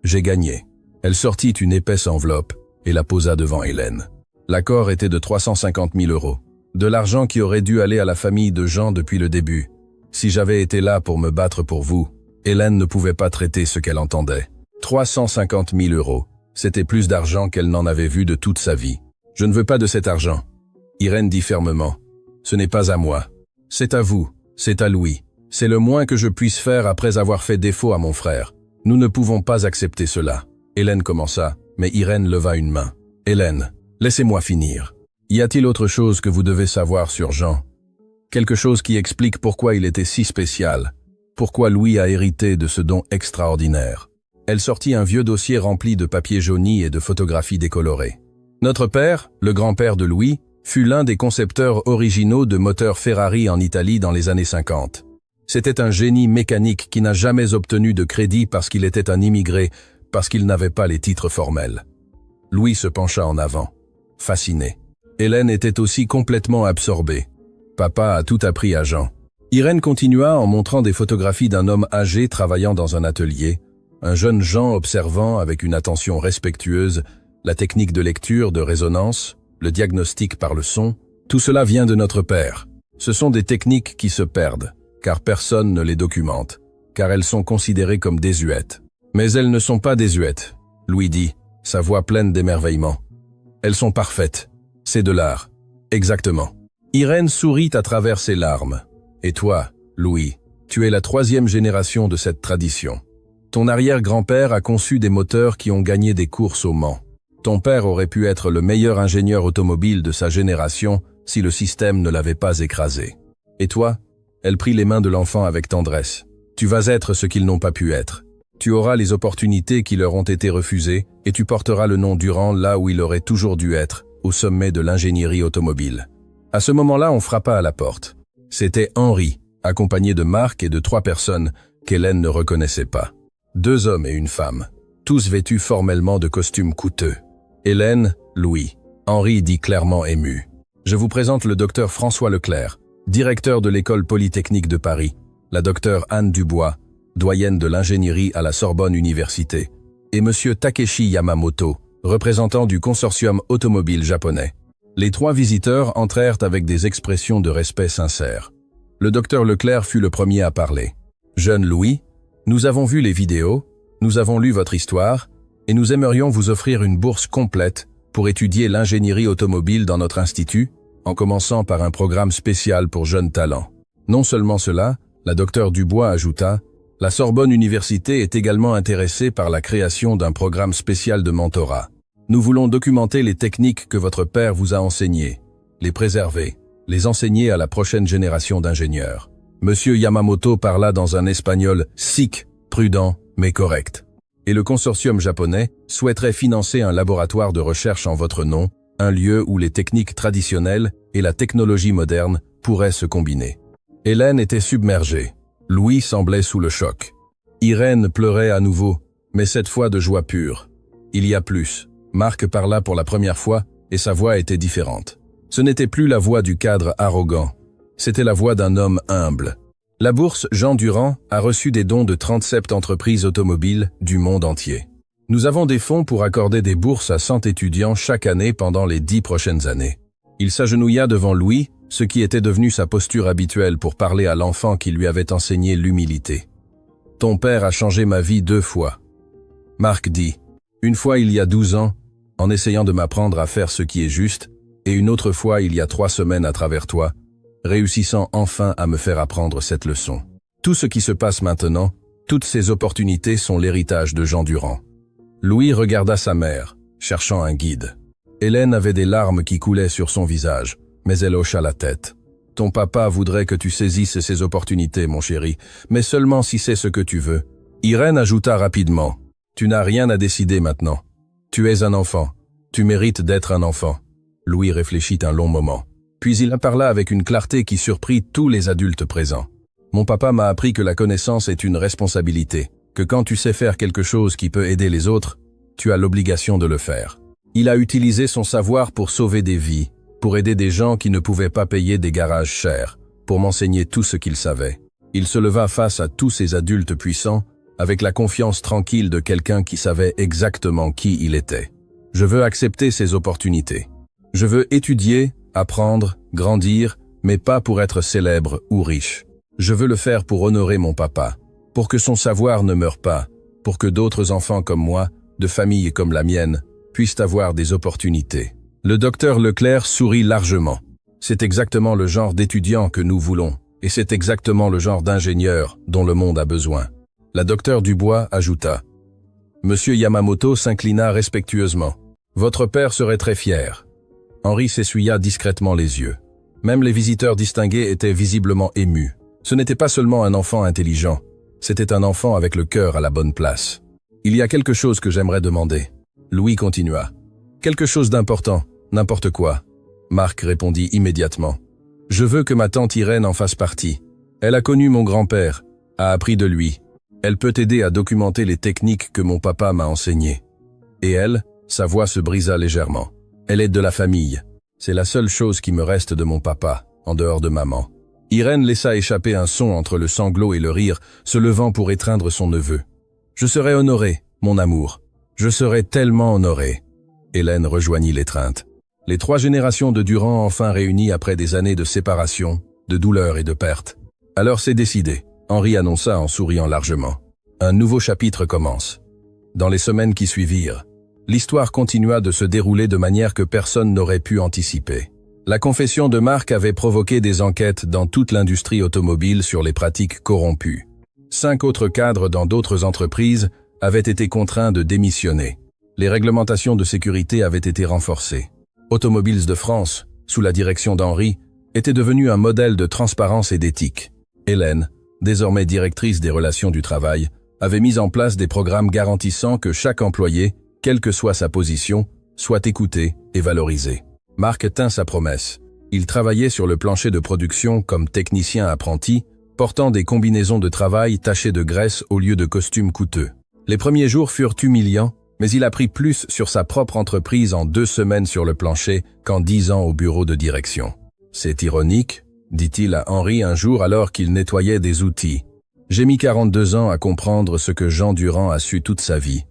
Speaker 1: J'ai gagné. Elle sortit une épaisse enveloppe et la posa devant Hélène. L'accord était de 350 000 €, de l'argent qui aurait dû aller à la famille de Jean depuis le début. Si j'avais été là pour me battre pour vous, Hélène ne pouvait pas traiter ce qu'elle entendait. 350 000 €, c'était plus d'argent qu'elle n'en avait vu de toute sa vie. Je ne veux pas de cet argent. Irène dit fermement. Ce n'est pas à moi. C'est à vous, c'est à Louis. C'est le moins que je puisse faire après avoir fait défaut à mon frère. Nous ne pouvons pas accepter cela. Hélène commença, mais Irène leva une main. Hélène, laissez-moi finir. Y a-t-il autre chose que vous devez savoir sur Jean? Quelque chose qui explique pourquoi il était si spécial, pourquoi Louis a hérité de ce don extraordinaire. Elle sortit un vieux dossier rempli de papiers jaunis et de photographies décolorées. Notre père, le grand-père de Louis, fut l'un des concepteurs originaux de moteurs Ferrari en Italie dans les années 50. C'était un génie mécanique qui n'a jamais obtenu de crédit parce qu'il était un immigré, parce qu'il n'avait pas les titres formels. Louis se pencha en avant, fasciné. Hélène était aussi complètement absorbée. Papa a tout appris à Jean. Irène continua en montrant des photographies d'un homme âgé travaillant dans un atelier, un jeune Jean observant avec une attention respectueuse la technique de lecture, de résonance, le diagnostic par le son. Tout cela vient de notre père. Ce sont des techniques qui se perdent, car personne ne les documente, car elles sont considérées comme désuètes. Mais elles ne sont pas désuètes, Louis dit, sa voix pleine d'émerveillement. Elles sont parfaites. C'est de l'art. Exactement. Irène sourit à travers ses larmes. Et toi, Louis, tu es la 3e génération de cette tradition. Ton arrière-grand-père a conçu des moteurs qui ont gagné des courses au Mans. Ton père aurait pu être le meilleur ingénieur automobile de sa génération si le système ne l'avait pas écrasé. Et toi? Elle prit les mains de l'enfant avec tendresse. Tu vas être ce qu'ils n'ont pas pu être. Tu auras les opportunités qui leur ont été refusées et tu porteras le nom Durand là où il aurait toujours dû être, au sommet de l'ingénierie automobile. À ce moment-là, on frappa à la porte. C'était Henri, accompagné de Marc et de 3 personnes qu'Hélène ne reconnaissait pas. 2 hommes et une femme, tous vêtus formellement de costumes coûteux. Hélène, Louis. Henri dit clairement ému. Je vous présente le docteur François Leclerc, directeur de l'école polytechnique de Paris, la docteure Anne Dubois, doyenne de l'ingénierie à la Sorbonne Université, et monsieur Takeshi Yamamoto, représentant du consortium automobile japonais. Les 3 visiteurs entrèrent avec des expressions de respect sincères. Le docteur Leclerc fut le premier à parler. « Jeune Louis, nous avons vu les vidéos, nous avons lu votre histoire, et nous aimerions vous offrir une bourse complète pour étudier l'ingénierie automobile dans notre institut, en commençant par un programme spécial pour jeunes talents. » Non seulement cela, la docteure Dubois ajouta, « La Sorbonne Université est également intéressée par la création d'un programme spécial de mentorat. Nous voulons documenter les techniques que votre père vous a enseignées, les préserver, les enseigner à la prochaine génération d'ingénieurs. » Monsieur Yamamoto parla dans un espagnol sikh, prudent, mais correct. Et le consortium japonais souhaiterait financer un laboratoire de recherche en votre nom, un lieu où les techniques traditionnelles et la technologie moderne pourraient se combiner. Hélène était submergée. Louis semblait sous le choc. Irène pleurait à nouveau, mais cette fois de joie pure. Il y a plus. Marc parla pour la première fois et sa voix était différente. Ce n'était plus la voix du cadre arrogant. C'était la voix d'un homme humble. La bourse Jean Durand a reçu des dons de 37 entreprises automobiles du monde entier. Nous avons des fonds pour accorder des bourses à 100 étudiants chaque année pendant les 10 prochaines années. Il s'agenouilla devant Louis, ce qui était devenu sa posture habituelle pour parler à l'enfant qui lui avait enseigné l'humilité. « Ton père a changé ma vie 2 fois. » Marc dit, « Une fois il y a 12 ans, en essayant de m'apprendre à faire ce qui est juste, et une autre fois il y a 3 semaines à travers toi, réussissant enfin à me faire apprendre cette leçon. Tout ce qui se passe maintenant, toutes ces opportunités sont l'héritage de Jean Durand. » Louis regarda sa mère, cherchant un guide. Hélène avait des larmes qui coulaient sur son visage, mais elle hocha la tête. « Ton papa voudrait que tu saisisses ces opportunités, mon chéri, mais seulement si c'est ce que tu veux. » Irène ajouta rapidement, « Tu n'as rien à décider maintenant. Tu es un enfant. Tu mérites d'être un enfant. » Louis réfléchit un long moment. Puis il parla avec une clarté qui surprit tous les adultes présents. « Mon papa m'a appris que la connaissance est une responsabilité, que quand tu sais faire quelque chose qui peut aider les autres, tu as l'obligation de le faire. Il a utilisé son savoir pour sauver des vies, pour aider des gens qui ne pouvaient pas payer des garages chers, pour m'enseigner tout ce qu'il savait. Il se leva face à tous ces adultes puissants, avec la confiance tranquille de quelqu'un qui savait exactement qui il était. Je veux accepter ces opportunités. Je veux étudier, apprendre, grandir, mais pas pour être célèbre ou riche. Je veux le faire pour honorer mon papa, pour que son savoir ne meure pas, pour que d'autres enfants comme moi, de familles comme la mienne, puissent avoir des opportunités. » Le docteur Leclerc sourit largement. « C'est exactement le genre d'étudiant que nous voulons, et c'est exactement le genre d'ingénieur dont le monde a besoin. » La docteure Dubois ajouta. Monsieur Yamamoto s'inclina respectueusement. « Votre père serait très fier. » Henri s'essuya discrètement les yeux. Même les visiteurs distingués étaient visiblement émus. Ce n'était pas seulement un enfant intelligent, c'était un enfant avec le cœur à la bonne place. « Il y a quelque chose que j'aimerais demander. » Louis continua. « Quelque chose d'important, n'importe quoi. » Marc répondit immédiatement. « Je veux que ma tante Irène en fasse partie. Elle a connu mon grand-père, a appris de lui. Elle peut aider à documenter les techniques que mon papa m'a enseignées. » Et elle, sa voix se brisa légèrement. « Elle est de la famille. C'est la seule chose qui me reste de mon papa, en dehors de maman. » Irène laissa échapper un son entre le sanglot et le rire, se levant pour étreindre son neveu. « Je serai honoré, mon amour. Je serai tellement honoré. » Hélène rejoignit l'étreinte. Les 3 générations de Durand enfin réunies après des années de séparation, de douleur et de perte. « Alors c'est décidé. » Henri annonça en souriant largement. Un nouveau chapitre commence. Dans les semaines qui suivirent, l'histoire continua de se dérouler de manière que personne n'aurait pu anticiper. La confession de Marc avait provoqué des enquêtes dans toute l'industrie automobile sur les pratiques corrompues. 5 autres cadres dans d'autres entreprises avaient été contraints de démissionner. Les réglementations de sécurité avaient été renforcées. Automobiles de France, sous la direction d'Henri, était devenu un modèle de transparence et d'éthique. Hélène, désormais directrice des relations du travail, avait mis en place des programmes garantissant que chaque employé, quelle que soit sa position, soit écouté et valorisé. Marc tint sa promesse. Il travaillait sur le plancher de production comme technicien apprenti, portant des combinaisons de travail tachées de graisse au lieu de costumes coûteux. Les premiers jours furent humiliants, mais il apprit plus sur sa propre entreprise en 2 semaines sur le plancher qu'en 10 ans au bureau de direction. « C'est ironique », dit-il à Henri un jour alors qu'il nettoyait des outils. « J'ai mis 42 ans à comprendre ce que Jean Durand a su toute sa vie.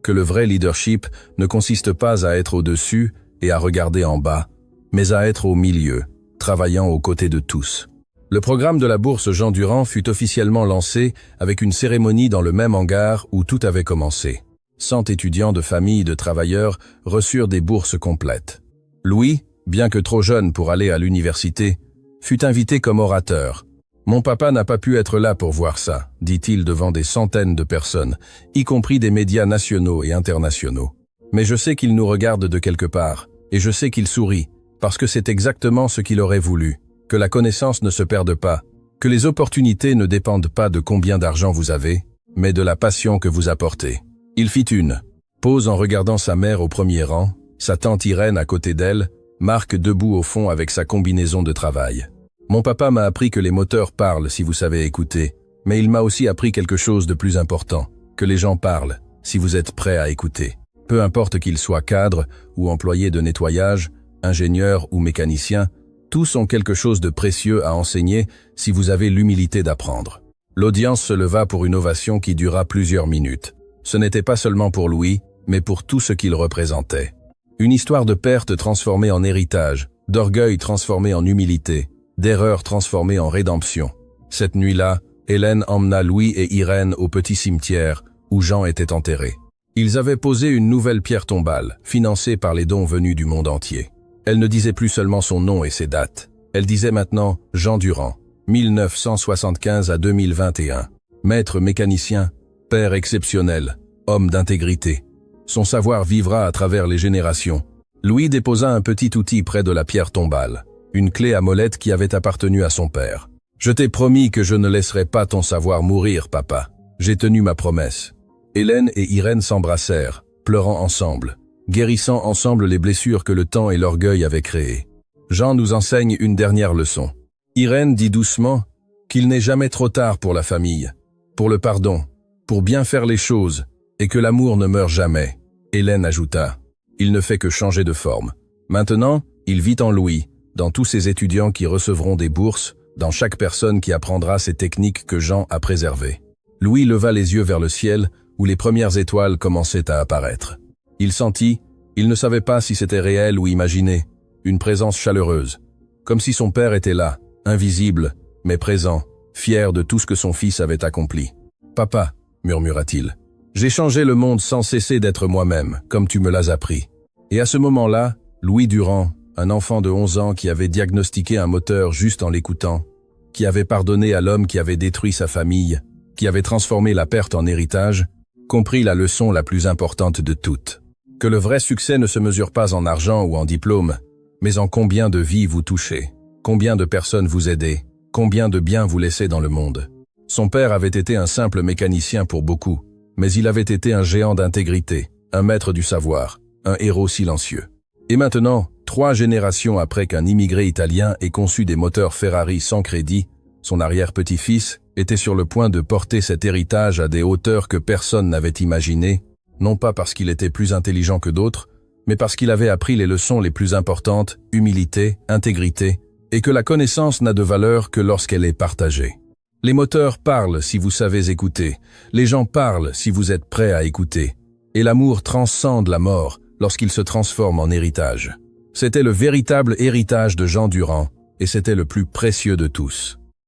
Speaker 1: Que le vrai leadership ne consiste pas à être au-dessus et à regarder en bas, mais à être au milieu, travaillant aux côtés de tous. » Le programme de la bourse Jean Durand fut officiellement lancé avec une cérémonie dans le même hangar où tout avait commencé. 100 étudiants de familles de travailleurs reçurent des bourses complètes. Louis, bien que trop jeune pour aller à l'université, fut invité comme orateur. « Mon papa n'a pas pu être là pour voir ça », dit-il devant des centaines de personnes, y compris des médias nationaux et internationaux. « Mais je sais qu'il nous regarde de quelque part, et je sais qu'il sourit, parce que c'est exactement ce qu'il aurait voulu. Que la connaissance ne se perde pas, que les opportunités ne dépendent pas de combien d'argent vous avez, mais de la passion que vous apportez. » Il fit une pause en regardant sa mère au premier rang, sa tante Irène à côté d'elle, Marc debout au fond avec sa combinaison de travail. « Mon papa m'a appris que les moteurs parlent si vous savez écouter, mais il m'a aussi appris quelque chose de plus important, que les gens parlent si vous êtes prêts à écouter. Peu importe qu'ils soient cadres ou employés de nettoyage, ingénieurs ou mécaniciens, tous ont quelque chose de précieux à enseigner si vous avez l'humilité d'apprendre. » L'audience se leva pour une ovation qui dura plusieurs minutes. Ce n'était pas seulement pour Louis, mais pour tout ce qu'il représentait. Une histoire de perte transformée en héritage, d'orgueil transformé en humilité, d'erreur transformée en rédemption. Cette nuit-là, Hélène emmena Louis et Irène au petit cimetière où Jean était enterré. Ils avaient posé une nouvelle pierre tombale, financée par les dons venus du monde entier. Elle ne disait plus seulement son nom et ses dates. Elle disait maintenant Jean Durand, 1975 à 2021. Maître mécanicien, père exceptionnel, homme d'intégrité. Son savoir vivra à travers les générations. Louis déposa un petit outil près de la pierre tombale, une clé à molette qui avait appartenu à son père. « Je t'ai promis que je ne laisserai pas ton savoir mourir, papa. J'ai tenu ma promesse. » Hélène et Irène s'embrassèrent, pleurant ensemble, guérissant ensemble les blessures que le temps et l'orgueil avaient créées. Jean nous enseigne une dernière leçon. Irène dit doucement qu'il n'est jamais trop tard pour la famille, pour le pardon, pour bien faire les choses, et que l'amour ne meurt jamais. Hélène ajouta, « Il ne fait que changer de forme. Maintenant, il vit en Louis, dans tous ces étudiants qui recevront des bourses, dans chaque personne qui apprendra ces techniques que Jean a préservées. » Louis leva les yeux vers le ciel, où les premières étoiles commençaient à apparaître. Il sentit, il ne savait pas si c'était réel ou imaginé, une présence chaleureuse, comme si son père était là, invisible, mais présent, fier de tout ce que son fils avait accompli. « Papa, » murmura-t-il, « j'ai changé le monde sans cesser d'être moi-même, comme tu me l'as appris. » Et à ce moment-là, Louis Durand, un enfant de 11 ans qui avait diagnostiqué un moteur juste en l'écoutant, qui avait pardonné à l'homme qui avait détruit sa famille, qui avait transformé la perte en héritage, comprit la leçon la plus importante de toutes. Que le vrai succès ne se mesure pas en argent ou en diplôme, mais en combien de vies vous touchez, combien de personnes vous aidez, combien de biens vous laissez dans le monde. Son père avait été un simple mécanicien pour beaucoup, mais il avait été un géant d'intégrité, un maître du savoir, un héros silencieux. Et maintenant, 3 générations après qu'un immigré italien ait conçu des moteurs Ferrari sans crédit, son arrière-petit-fils était sur le point de porter cet héritage à des hauteurs que personne n'avait imaginées, non pas parce qu'il était plus intelligent que d'autres, mais parce qu'il avait appris les leçons les plus importantes, humilité, intégrité, et que la connaissance n'a de valeur que lorsqu'elle est partagée. Les moteurs parlent si vous savez écouter, les gens parlent si vous êtes prêts à écouter, et l'amour transcende la mort lorsqu'il se transforme en héritage. C'était le véritable héritage de Jean Durand, et c'était le plus précieux de tous.